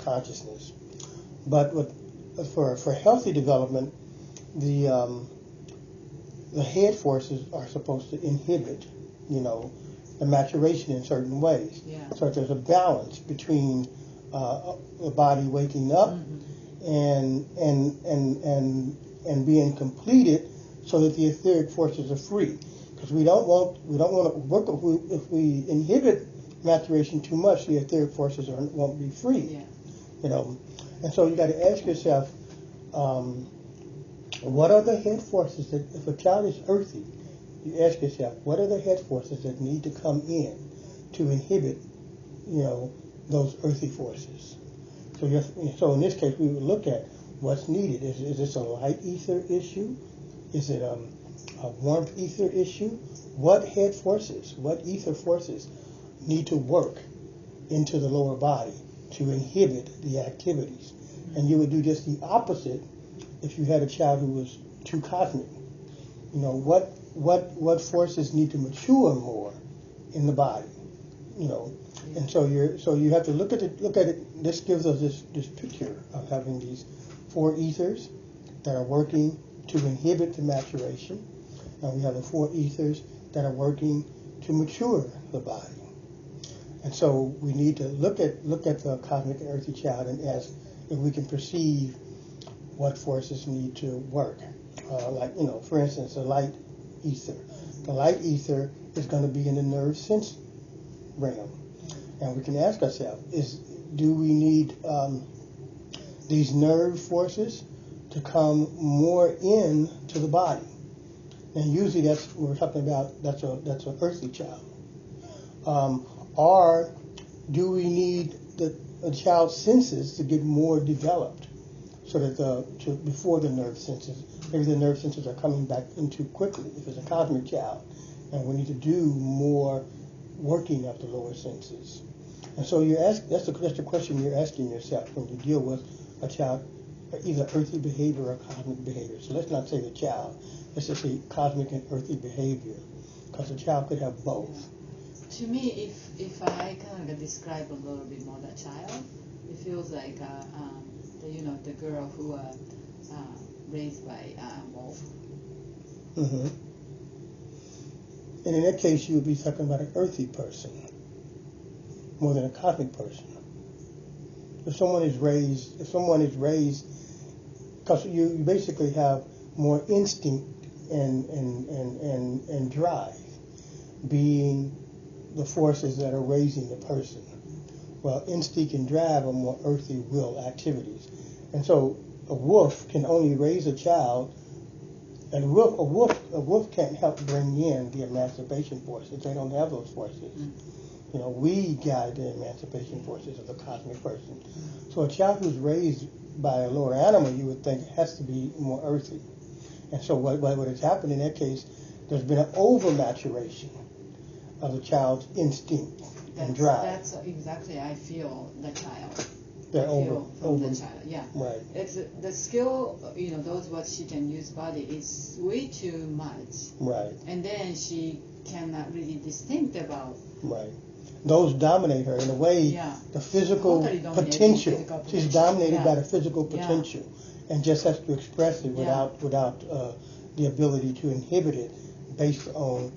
consciousness, but for healthy development, the head forces are supposed to inhibit, the maturation in certain ways. Yeah. So there's a balance between the body waking up and being completed, so that the etheric forces are free. Because we don't want to work if we inhibit maturation too much, the etheric forces won't be free. yeah. And so you got to ask yourself, what are the head forces that, if a child is earthy, you ask yourself, what are the head forces that need to come in to inhibit, those earthy forces? So in this case, we would look at what's needed. Is this a light ether issue? Is it a warmth ether issue? What head forces, what ether forces need to work into the lower body to inhibit the activities? And you would do just the opposite if you had a child who was too cosmic. What forces need to mature more in the body? And so you have to look at it. This gives us this picture of having these four ethers that are working to inhibit the maturation, and we have the 4 ethers that are working to mature the body. And so we need to look at the cosmic and earthly child and ask if we can perceive what forces need to work. Like, for instance, the light ether. The light ether is going to be in the nerve sense realm. And we can ask ourselves, do we need these nerve forces to come more into the body? And usually that's what we're talking about, that's an earthly child. Or do we need the child's senses to get more developed so that before the nerve senses, maybe the nerve senses are coming back in too quickly if it's a cosmic child, and we need to do more working of the lower senses. And so that's the question you're asking yourself when you deal with a child, either earthly behavior or cosmic behavior. So let's not say the child, let's just say cosmic and earthly behavior, because a child could have both. To me, if I kind of describe a little bit more the child, it feels like the girl who raised by wolf. Mm-hmm. And in that case, you would be talking about an earthly person more than a cosmic person. If someone is raised, because you basically have more instinct and drive, being the forces that are raising the person. Well, instinct and drive are more earthly will activities. And so a wolf can only raise a child, and a wolf can't help bring in the emancipation forces. They don't have those forces. Mm-hmm. We guide the emancipation forces of the cosmic person. Mm-hmm. So a child who's raised by a lower animal, you would think has to be more earthy. And so what has happened in that case, there's been an over-maturation of the child's instinct and drive. That's exactly I feel the child. They're over the child. Yeah. Right. It's the skill. Those what she can use body is way too much. Right. And then she cannot really distinct about. Right. Those dominate her in a way. Yeah. The physical potential. She's dominated by the physical potential, and just has to express it without the ability to inhibit it, based on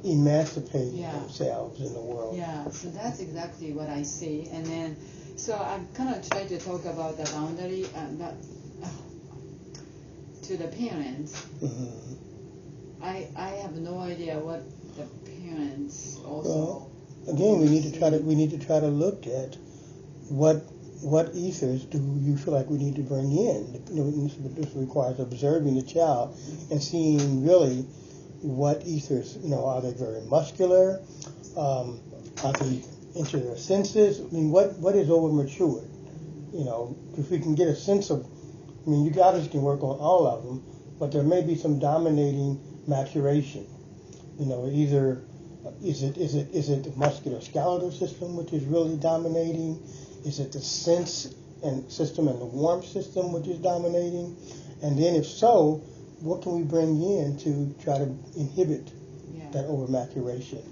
emancipating themselves in the world. Yeah, so that's exactly what I see. And then, so I'm kind of trying to talk about the boundary to the parents. Mm-hmm. I have no idea what the parents also. Well, again, we need to try to look at what ethers do you feel like we need to bring in. This requires observing the child and seeing really what ethers, are they very muscular? Are they into their senses? What is over matured? If we can get a sense of, you obviously can work on all of them, but there may be some dominating maturation. Either is it the musculoskeletal system which is really dominating? Is it the sense and system and the warmth system which is dominating? And then if so, what can we bring in to try to inhibit that over-maturation?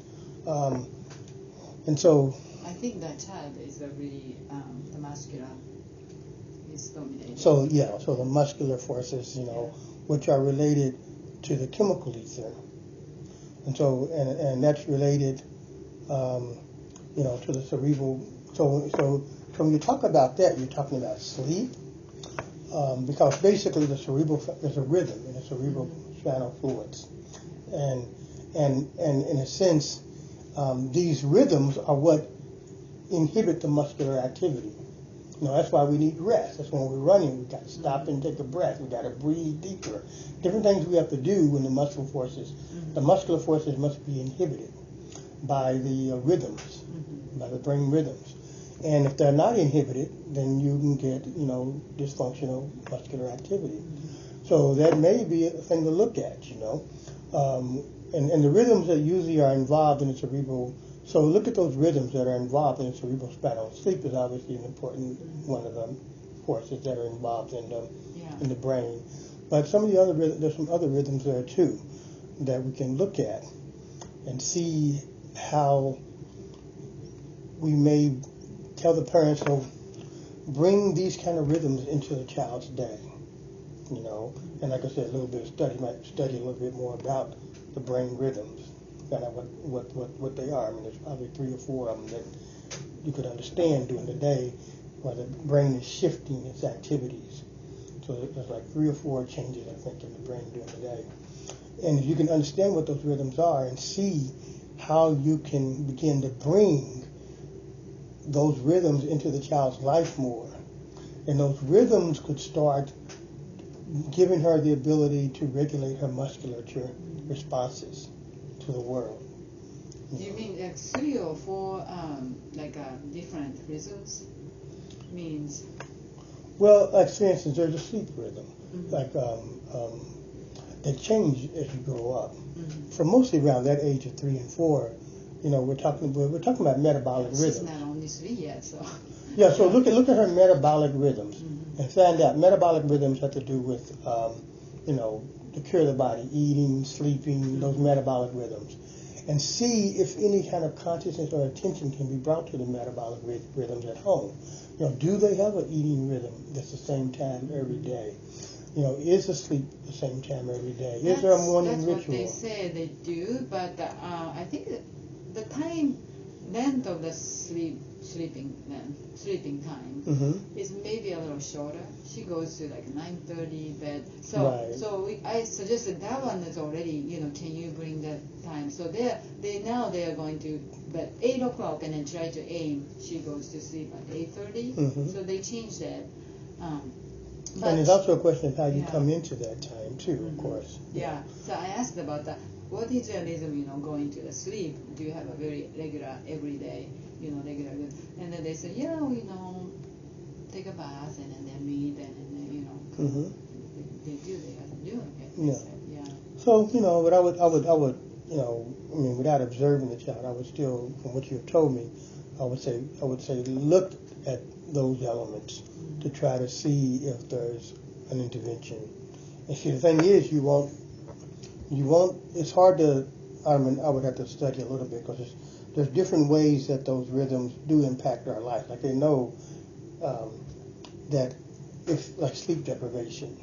And so I think that child is really the muscular is dominating. So the muscular forces, which are related to the chemical ether, and so and that's related, to the cerebral. So when you talk about that, you're talking about sleep. Because basically there's a rhythm in the cerebral spinal fluids, and in a sense, these rhythms are what inhibit the muscular activity. That's why we need rest. That's when we're running. We've got to stop and take a breath. We've got to breathe deeper. Different things we have to do when the muscular forces must be inhibited by the rhythms, by the brain rhythms. And if they're not inhibited, then you can get, dysfunctional muscular activity. So that may be a thing to look at, And the rhythms that usually are involved in the cerebral. So look at those rhythms that are involved in the cerebral spinal. Sleep is obviously an important one of the forces that are involved in the brain. But some of the other there's some other rhythms there too that we can look at and see how we may tell the parents, bring these kind of rhythms into the child's day. you know. And like I said, a little bit of study, might study a little bit more about the brain rhythms, kind of what they are. I mean, there's probably 3 or 4 of them that you could understand during the day where the brain is shifting its activities. So there's like 3 or 4 changes, I think, in the brain during the day. And if you can understand what those rhythms are and see how you can begin to bring those rhythms into the child's life more, and those rhythms could start giving her the ability to regulate her musculature responses to the world. Do you mean like 3 or 4 different rhythms? Means? Well, like for instance, there's a sleep rhythm. Mm-hmm. Like they change as you grow up. Mm-hmm. From mostly around that age of 3 and 4, you know, we're talking about metabolic rhythms. She's not only 3 yet, so. Yeah, so look at her metabolic rhythms, Mm-hmm. and find out metabolic rhythms have to do with you know, the care of the body, eating, sleeping, Mm-hmm. those metabolic rhythms, and see if any kind of consciousness or attention can be brought to the metabolic rhythms at home. You know, do they have an eating rhythm that's the same time every day? You know, is the sleep the same time every day? Is there a morning ritual? That's what they say they do, but I think the time length of the sleeping time Mm-hmm. is maybe a little shorter. She goes to like 9:30 bed. So Right. I suggested that one is already, you know, can you bring that time? So they are going to bed 8 o'clock and then try to aim. She goes to sleep at 8:30. Mm-hmm. So they changed that. But And there's also a question of how you yeah. come into that time too, Mhm. of course. Yeah. So I asked about that. What is your rhythm, you know, going to the sleep? Do you have a very regular, everyday, you know, regular? And then they said, yeah, you know, take a bath and then meet and then, you know, Mm-hmm. they are doing it. Yeah. They said, yeah. So, you know, but I would, you know, I mean, without observing the child, I would still, from what you have told me, I would say, look at those elements to try to see if there's an intervention. And see, the thing is, you won't, it's hard to, I mean, I would have to study a little bit because there's different ways that those rhythms do impact our life. Like they know that if, like sleep deprivation,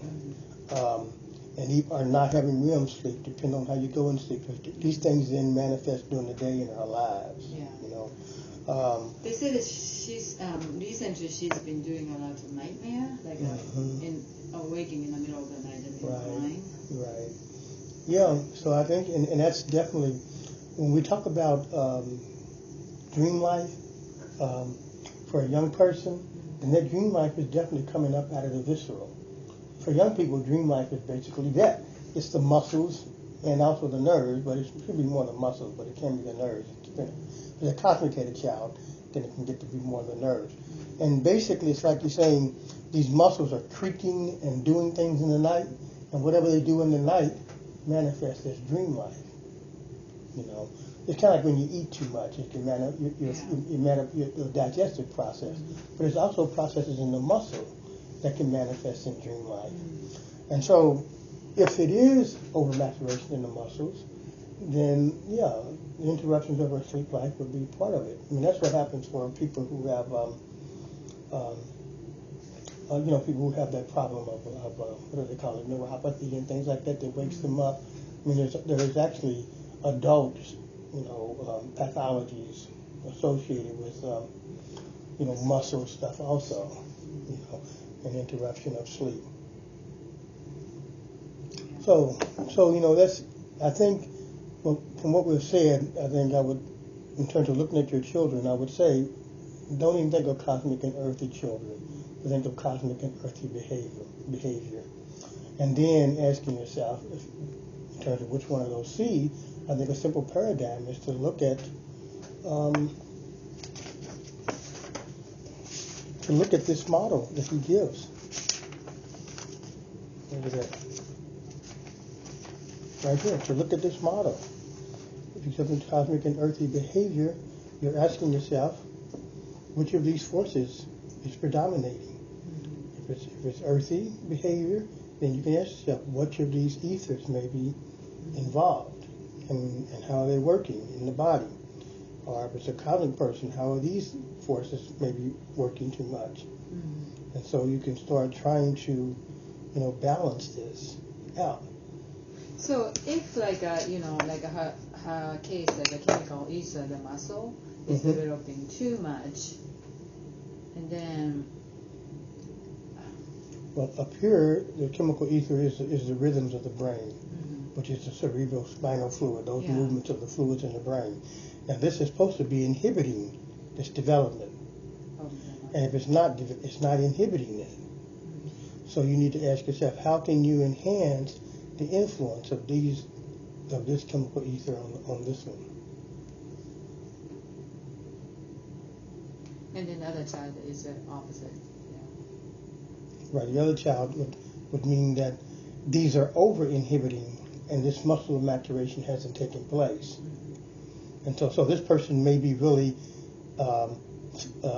are not having REM sleep, depending on how you go and sleep. These things then manifest during the day in our lives. Yeah. You know. They said that she's recently she's been doing a lot of nightmare, like in waking in the middle of the night and crying. Right. Yeah. So I think, and that's definitely when we talk about dream life for a young person, and that dream life is definitely coming up out of the visceral. For young people, dream life is basically that. It's the muscles and also the nerves, but it should be more the muscles, but it can be the nerves. If it's a concentrated child, then it can get to be more the nerves. And basically, it's like you're saying, these muscles are creaking and doing things in the night, and whatever they do in the night manifests as dream life. You know, it's kind of like when you eat too much. It can your digestive process, but there's also processes in the muscle that can manifest in dream life. And so, if it is overmaturation in the muscles, then yeah, the interruptions of our sleep life would be part of it. I mean, that's what happens for people who have, you know, people who have that problem of what do they call it, neuropathy and things like that wakes them up. I mean, there's actually adult, you know, pathologies associated with, you know, muscle stuff also, you know, an interruption of sleep. So you know, that's, I think, well, from what we've said, I think I would, in terms of looking at your children, I would say, don't even think of cosmic and earthly children. Think of cosmic and earthly behavior. And then asking yourself, in terms of which one of those see, I think a simple paradigm is to look at this model that he gives. Look at that. Right here, to look at this model. If you look at cosmic and earthly behavior, you're asking yourself, which of these forces is predominating? If it's earthy behavior, then you can ask yourself, which of these ethers may be involved, and how are they working in the body? Or if it's a cosmic person, how are these forces maybe working too much? And so you can start trying to balance this out. So if her case, the chemical ether, the muscle is Mm-hmm. developing too much, and then Well, up here, the chemical ether is the rhythms of the brain, mm-hmm. which is the cerebrospinal fluid, those Yeah. movements of the fluids in the brain. Now, this is supposed to be inhibiting this development, and if it's not inhibiting it. Mm-hmm. So you need to ask yourself, how can you enhance the influence of this chemical ether on this one? And then the other child is the opposite. Right, the other child would mean that these are over-inhibiting and this muscle maturation hasn't taken place. Mm-hmm. And so this person may be really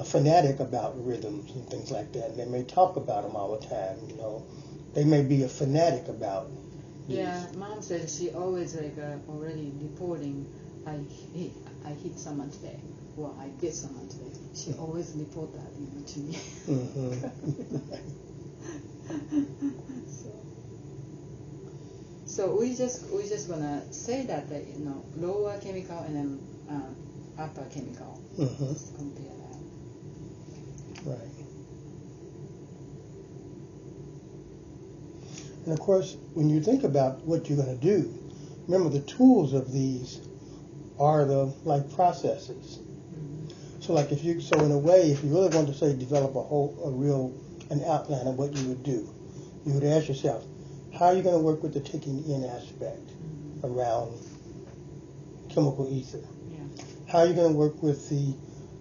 fanatic about rhythms and things like that. And they may talk about them all the time, They may be a fanatic about these. Yeah, mom said she always already reporting, I hit someone today, or I did someone today. She always report that to me. Mm-hmm. So we just gonna say that lower chemical and then upper chemical. Mm-hmm. Just compare that. Right. And of course, when you think about what you're going to do, remember the tools of these are the processes. Mm-hmm. So in a way, if you really want to say develop an outline of what you would do, you would ask yourself, how are you going to work with the taking in aspect Mm-hmm. around chemical ether? Yeah. How are you going to work with the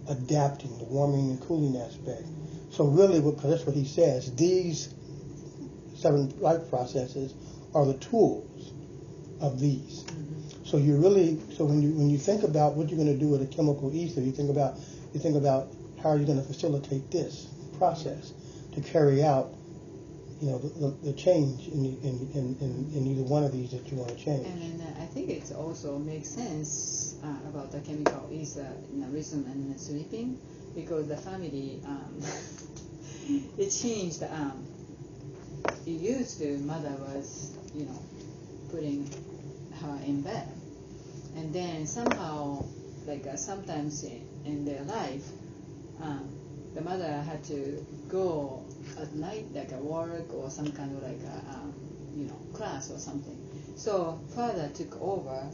adapting, the warming and cooling aspect? So really, because that's what he says, these 7 life processes are the tools of these. Mm-hmm. So when you think about what you're going to do with a chemical ether, you think about how are you going to facilitate this process to carry out the change in either one of these that you want to change. And then I think it also makes sense about the chemical ether in rhythm and sleeping, because the family it changed. It used to mother was putting her in bed, and then somehow sometimes in their life the mother had to go at night work or some kind of class or something. So father took over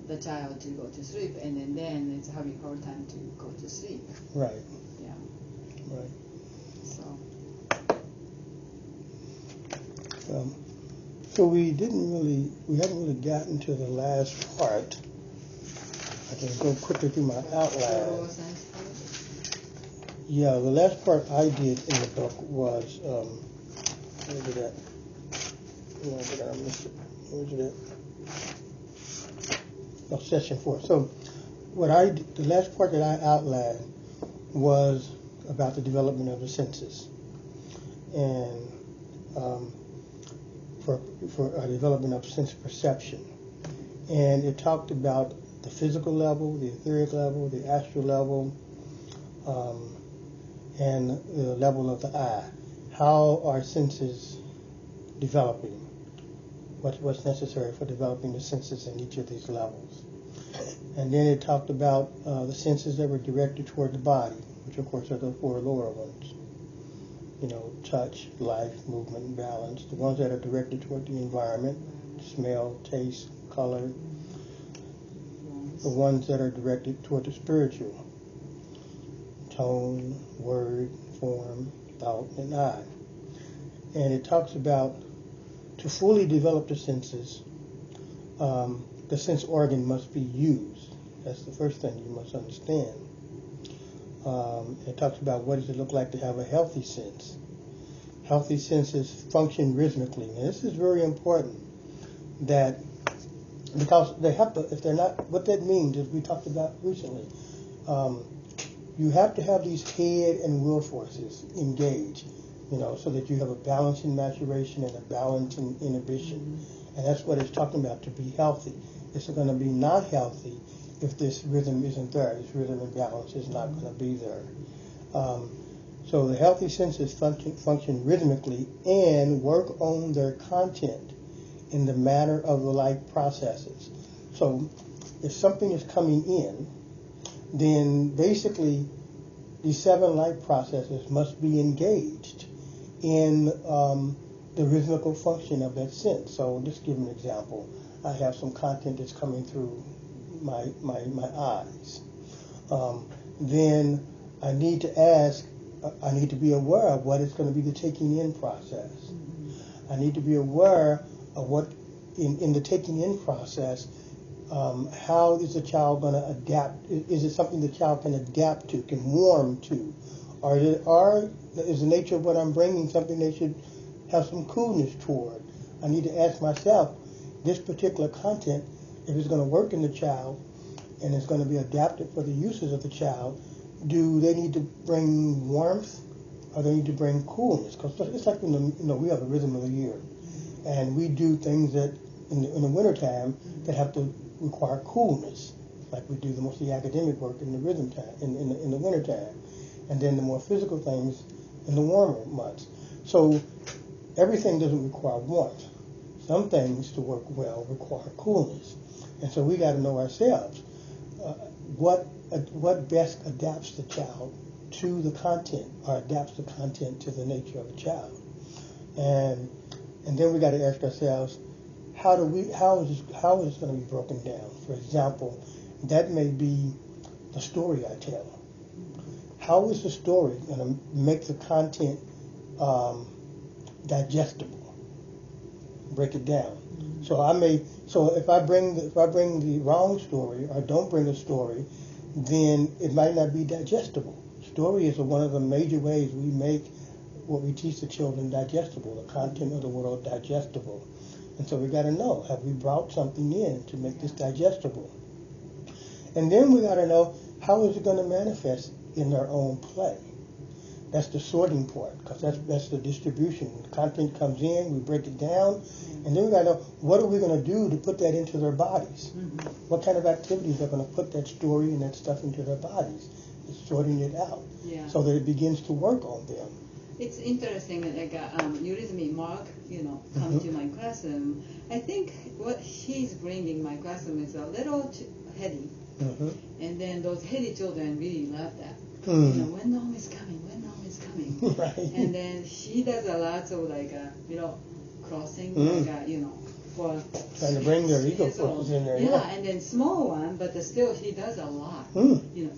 the child to go to sleep, and then it's having hard time to go to sleep. Right. Yeah. Right. So. So we haven't really gotten to the last part. I can go quickly through my outline. Yeah, the last part I did in the book was, where is it at? Where did I miss it? Where is it at? Oh, session 4. So the last part that I outlined was about the development of the senses. And for a development of sense perception. And it talked about the physical level, the etheric level, the astral level, and the level of the eye. How are senses developing? What's necessary for developing the senses in each of these levels? And then it talked about the senses that were directed toward the body, which of course are the 4 lower ones. Touch, life, movement, and balance. The ones that are directed toward the environment, smell, taste, color. The ones that are directed toward the spiritual, tone, word, form, thought, and I. And it talks about, to fully develop the senses, the sense organ must be used. That's the first thing you must understand. It talks about what does it look like to have a healthy sense. Healthy senses function rhythmically. And this is very important, because they have to, if they're not, what that means, as we talked about recently, you have to have these head and will forces engaged, so that you have a balance in maturation and a balance in inhibition. Mm-hmm. And that's what it's talking about, to be healthy. It's going to be not healthy if this rhythm isn't there. This rhythm and balance is not going to be there. So the healthy senses function rhythmically and work on their content in the manner of the life processes. So if something is coming in, then basically these 7 life processes must be engaged in the rhythmical function of that sense. So just give an example. I have some content that's coming through my eyes. Then I need to be aware of what is going to be the taking in process. Mm-hmm. I need to be aware of what, in the taking in process, how is the child going to adapt? Is it something the child can adapt to, can warm to? Or is the nature of what I'm bringing something they should have some coolness toward? I need to ask myself, this particular content, if it's going to work in the child and it's going to be adapted for the uses of the child, do they need to bring warmth or they need to bring coolness? Because it's like, we have a rhythm of the year. And we do things that in the wintertime that have to require coolness, like we do the most of the academic work in the rhythm time, in the wintertime. And then the more physical things in the warmer months. So everything doesn't require warmth. Some things to work well require coolness. And so we got to know ourselves what best adapts the child to the content or adapts the content to the nature of the child. And then we got to ask ourselves, how is this going to be broken down? For example, that may be the story I tell. How is the story going to make the content digestible? Break it down. So if I bring the wrong story or don't bring a story, then it might not be digestible. Story is one of the major ways we make what we teach the children digestible, the content of the world digestible. And so we got to know, have we brought something in to make this digestible? And then we got to know, how is it going to manifest in their own play? That's the sorting part, because that's the distribution. The content comes in, we break it down, and then we got to know, what are we going to do to put that into their bodies? Mm-hmm. What kind of activities are going to put that story and that stuff into their bodies? It's sorting it out, so that it begins to work on them. It's interesting, like Eurythmy Mark, come to my classroom. I think what he's bringing my classroom is a little heady, and then those heady children really love that. When Noam is coming, right. And then he does a lot of crossing, for trying to bring their ego forces in there. Yeah, and then small one, but still he does a lot.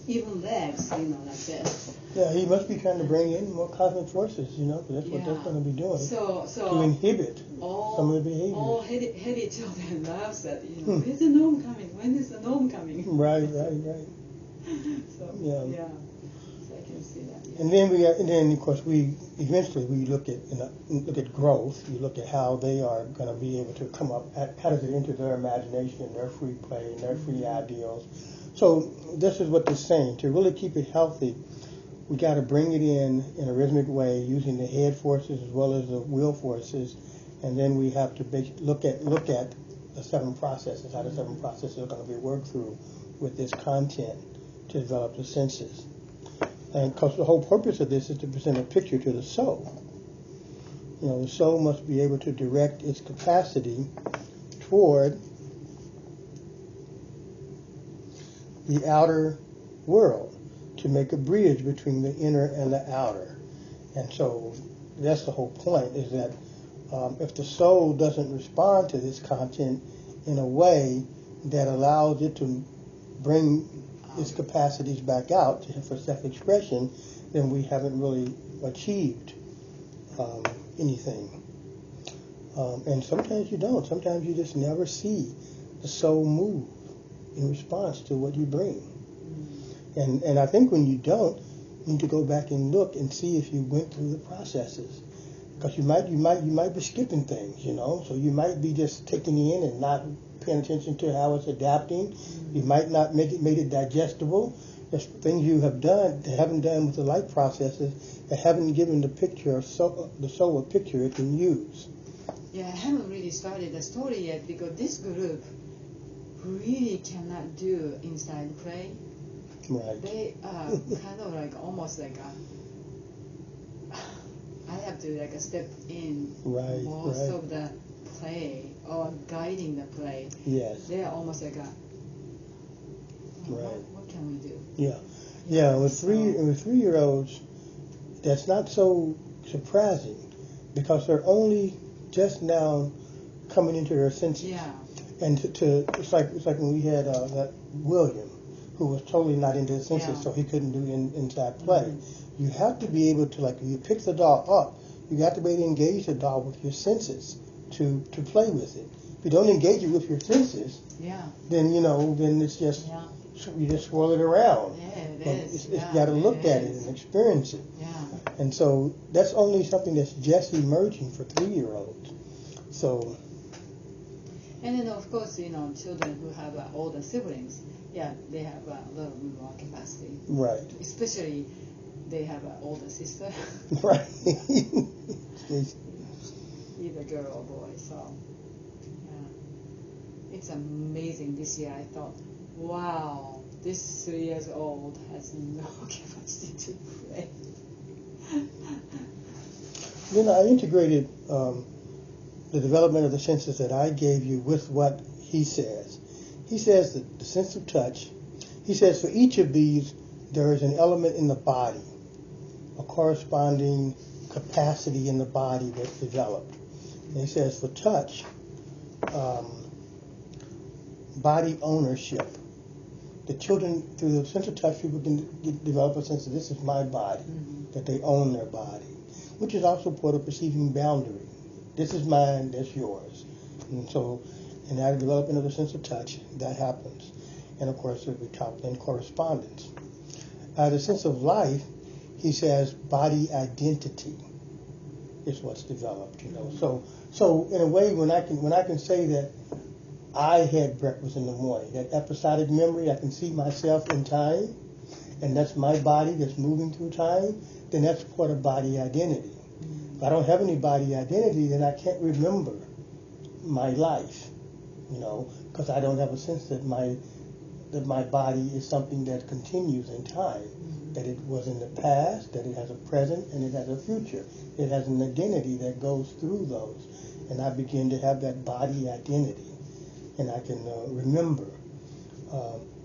Even legs, like this. Yeah, he must be trying to bring in more cosmic forces, because that's what that's going to be doing. So to inhibit some of the behaviors. All heady children loves that. When's the Noam coming? When is the Noam coming? Right. So yeah. So I can see that. Yeah. And then of course we look at growth. You look at how they are going to be able to come up. How does it enter their imagination and their free play and their free ideals? So this is what they're saying. To really keep it healthy, we got to bring it in a rhythmic way, using the head forces as well as the will forces, and then we have to look at the 7 processes, how the 7 processes are going to be worked through with this content to develop the senses. And because the whole purpose of this is to present a picture to the soul. The soul must be able to direct its capacity toward the outer world, to make a bridge between the inner and the outer. And so that's the whole point, is that if the soul doesn't respond to this content in a way that allows it to bring its capacities back out for self-expression, then we haven't really achieved anything. And sometimes you don't. Sometimes you just never see the soul move in response to what you bring. And I think when you don't, you need to go back and look and see if you went through the processes, because you might be skipping things, So you might be just taking it in and not paying attention to how it's adapting. You might not made it digestible. There's things you have done that haven't done with the life processes that haven't given the soul a picture it can use. Yeah, I haven't really started the story yet, because this group really cannot do inside play. Right. They kind of almost have to like step in Right, most right. of the play or guiding the play. Yes. They're almost like Right. what can we do? Yeah. Yeah, with So- 3-year-olds, that's not so surprising because they're only just now coming into their senses. Yeah. And it's like when we had that William, who was totally not into his senses, Yeah. so he couldn't do inside play. Mm-hmm. You have to be able to, like, if you pick the doll up, you have to be able to engage the doll with your senses to play with it. If you don't engage it with your senses, Yeah. then then it's just Yeah. you just swirl it around. Yeah, it But is. you got to look at it and experience it. Yeah. And so that's only something that's just emerging for 3-year-olds. So, And then of course, children who have older siblings, yeah, they have a little more capacity. right, Especially they have an older sister, right. either girl or boy. So, yeah, it's amazing. This year I thought, wow, this 3 years old has no capacity to play. I integrated the development of the senses that I gave you with what he says. He says that the sense of touch, he says for each of these, there is an element in the body, a corresponding capacity in the body that's developed. And he says for touch, body ownership. The children, through the sense of touch, people can develop a sense of this is my body, that they own their body, which is also part of perceiving boundary. This is mine, that's yours. And so, in that development of the sense of touch, that happens. And of course, we talk in correspondence. The sense of life, he says, body identity is what's developed. So in a way, when I can say that I had breakfast in the morning, that episodic memory, I can see myself in time, and that's my body that's moving through time, then that's part of body identity. If I don't have any body identity, then I can't remember my life, because I don't have a sense that my body is something that continues in time, that it was in the past, that it has a present, and it has a future. It has an identity that goes through those, and I begin to have that body identity, and I can remember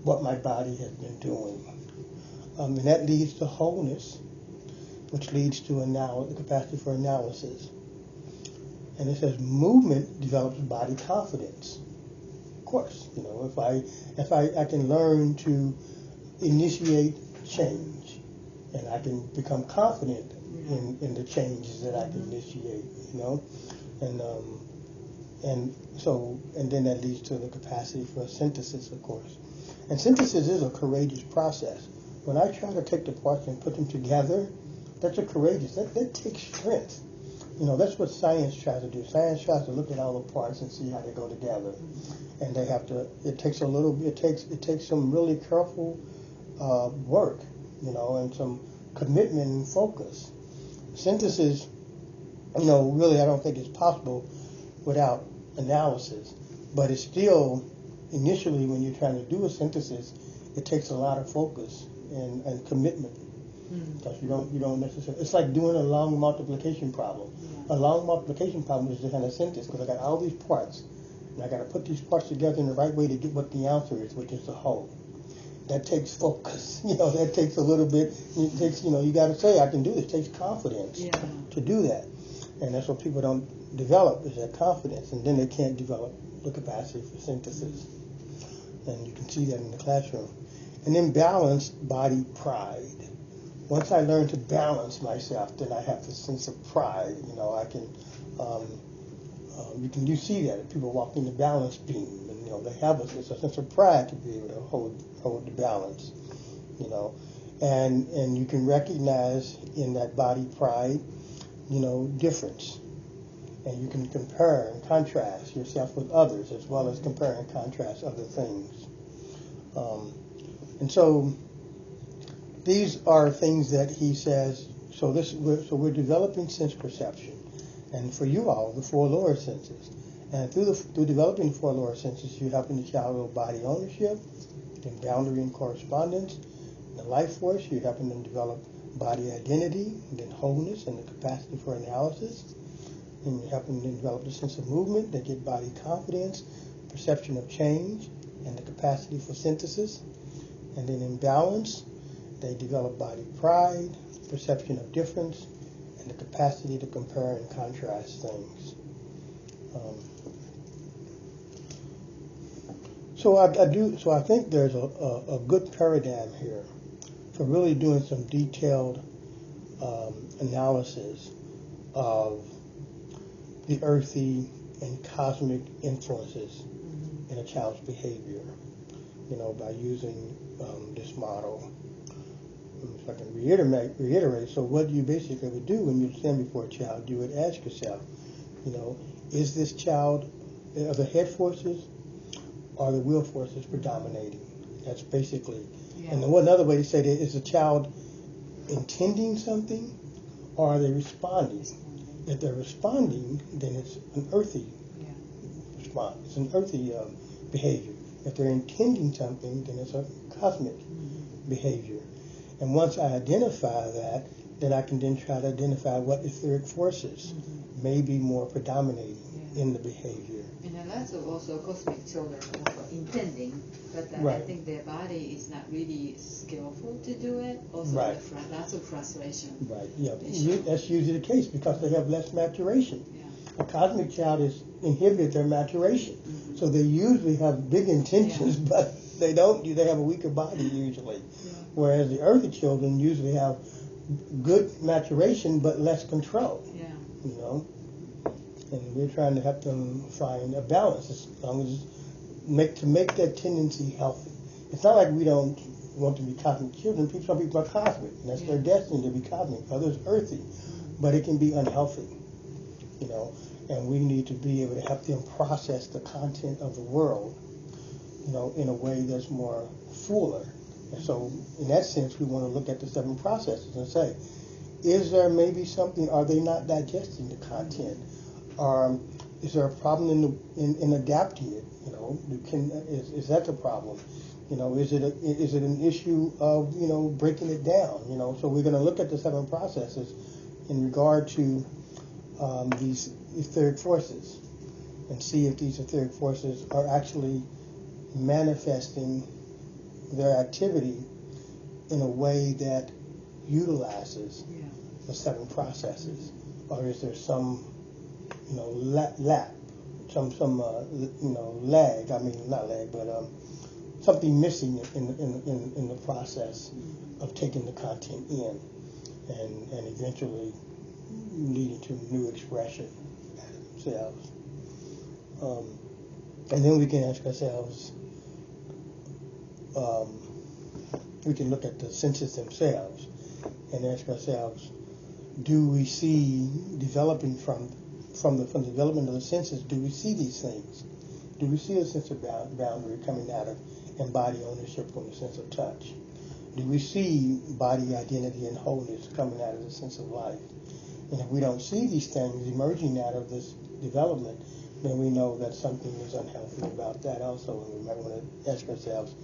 what my body has been doing. And that leads to wholeness, which leads to the capacity for analysis. And it says movement develops body confidence. Of course, if I can learn to initiate change, and I can become confident in the changes that I can initiate, and then that leads to the capacity for synthesis, of course. And synthesis is a courageous process. When I try to take the parts and put them together, that's that takes strength. That's what science tries to do. Science tries to look at all the parts and see how they go together. And it takes some really careful work, and some commitment and focus. Synthesis, really I don't think it's possible without analysis. But it's still, initially when you're trying to do a synthesis, it takes a lot of focus and commitment. Because you don't necessarily, it's like doing a long multiplication problem. A long multiplication problem is the kind of synthesis, because I got all these parts, and I got to put these parts together in the right way to get what the answer is, which is the whole. That takes focus. That takes a little bit. It takes, you got to say, I can do this. It takes confidence to do that, and that's what people don't develop, is that confidence, and then they can't develop the capacity for synthesis. And you can see that in the classroom. And then balanced body pride. Once I learn to balance myself, then I have this sense of pride. I can, you see that if people walk in the balance beam, and they have a sense of pride to be able to hold the balance, and you can recognize in that body pride, difference, and you can compare and contrast yourself with others, as well as compare and contrast other things, and so. These are things that he says. So we're developing sense perception, and for you all, the 4 lower senses. And through developing the 4 lower senses, you're helping the child build body ownership, then boundary and correspondence. The life force, you're helping them develop body identity, and then wholeness and the capacity for analysis, and helping them develop the sense of movement. They get body confidence, perception of change, and the capacity for synthesis. And then in balance, they develop body pride, perception of difference, and the capacity to compare and contrast things. So I think there's a good paradigm here for really doing some detailed analysis of the earthy and cosmic influences in a child's behavior, by using this model. If I can reiterate, so what you basically would do when you stand before a child, you would ask yourself, is this child, are the head forces or the will forces predominating? That's basically, and one other way to say that is the child intending something or are they responding? If they're responding, then it's an earthy response. It's an earthy behavior. If they're intending something, then it's a cosmic behavior. And once I identify that, then I can then try to identify what etheric forces may be more predominating in the behavior. And then that's also cosmic children also intending, but I think their body is not really skillful to do it. Also, lots of frustration. Right. Yeah. That's usually the case because they have less maturation. A cosmic child is inhibited their maturation, so they usually have big intentions, but they don't. They have a weaker body usually. Whereas the earthy children usually have good maturation but less control. And we're trying to help them find a balance as long as make that tendency healthy. It's not like we don't want to be cosmic children. Some people are cosmic, and that's their destiny to be cosmic. Others earthy, but it can be unhealthy. And we need to be able to help them process the content of the world, in a way that's more fuller. And so, in that sense, we want to look at the 7 processes and say, is there maybe something? Are they not digesting the content? Is there a problem in adapting it? Is that the problem? Is it an issue of breaking it down? So we're going to look at the 7 processes in regard to these etheric forces and see if these etheric forces are actually manifesting their activity in a way that utilizes the 7 processes, or is there some lag? I mean, not lag, but something missing in the process of taking the content in, and eventually leading to new expression themselves. And then we can ask ourselves, we can look at the senses themselves and ask ourselves, do we see developing from the development of the senses, do we see these things? Do we see a sense of boundary coming out of and body ownership from the sense of touch? Do we see body identity and wholeness coming out of the sense of life? And if we don't see these things emerging out of this development, then we know that something is unhealthy about that also, and we might want to ask ourselves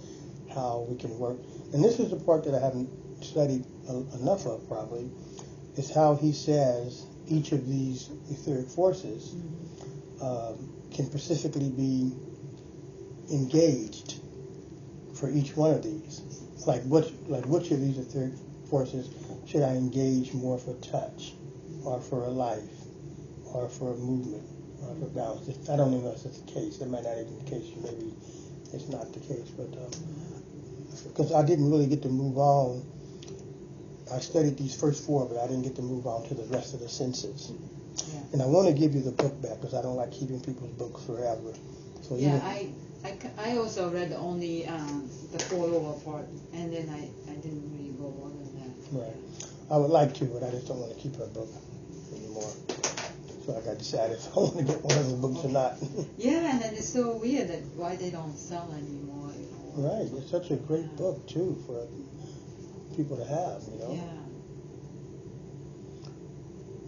how we can work. And this is the part that I haven't studied enough of, probably, is how he says each of these etheric forces can specifically be engaged for each one of these. Like which of these etheric forces should I engage more for touch, or for a life, or for a movement, or for balance? I don't even know if that's the case. That might not even be the case. Maybe it's not the case, but because I didn't really get to move on. I studied these first 4, but I didn't get to move on to the rest of the senses. Yeah. And I want to give you the book back because I don't like keeping people's books forever. So I also read only the 4 lower part, and then I didn't really go more than that. Right. I would like to, but I just don't want to keep her book anymore. So I got to decide if I want to get one of the books or not. Yeah, and it's so weird that why they don't sell anymore. Right. It's such a great book too for people to have, Yeah.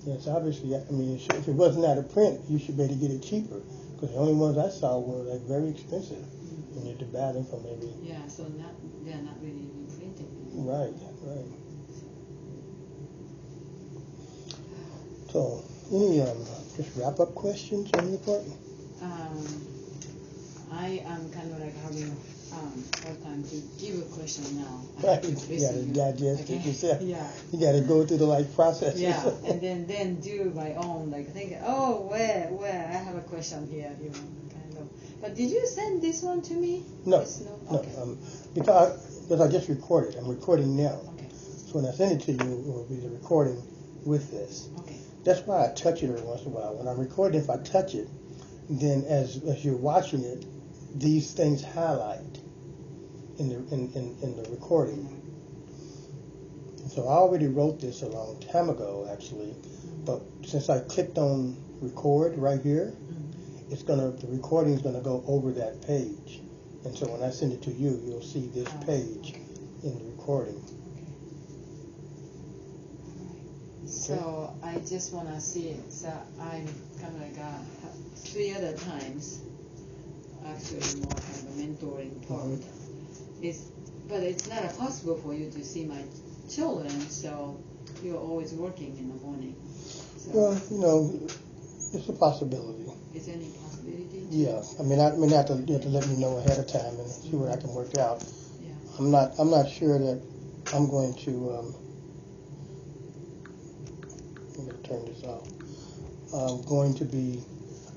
Yes, obviously. I mean, if it wasn't out of print, you should be able to get it cheaper. Because the only ones I saw were like very expensive, and you had to buy them for maybe. Yeah, so they're not really reprinting. Right. So, any just wrap up questions on your part? I am kind of like having hard time to give a question now. Right, you got to digest it yourself. Yeah. You got to go through the process. Yeah, and then do my own, like think, oh, where I have a question here, kind of. But did you send this one to me? No, Okay. because I just recorded. I'm recording now. Okay. So when I send it to you, it will be the recording with this. Okay. That's why I touch it every once in a while. When I'm recording, if I touch it, then as you're watching it, these things highlight in the recording. So I already wrote this a long time ago, actually, but since I clicked on record right here, the recording is gonna go over that page, and so when I send it to you, you'll see this page in the recording. So I just wanna see it. So I'm kind of like 3 other times, actually more kind of a mentoring part. But it's not possible for you to see my children, so you're always working in the morning. So Well, it's a possibility. is there any possibility? Yeah, I mean, you have to let me know ahead of time and see what I can work out. Yeah. I'm not sure that I'm going to. I'm going to turn this off.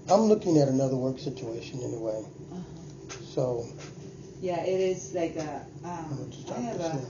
I'm looking at another work situation anyway. So. Yeah, it is like I'm going to stop I have this a here.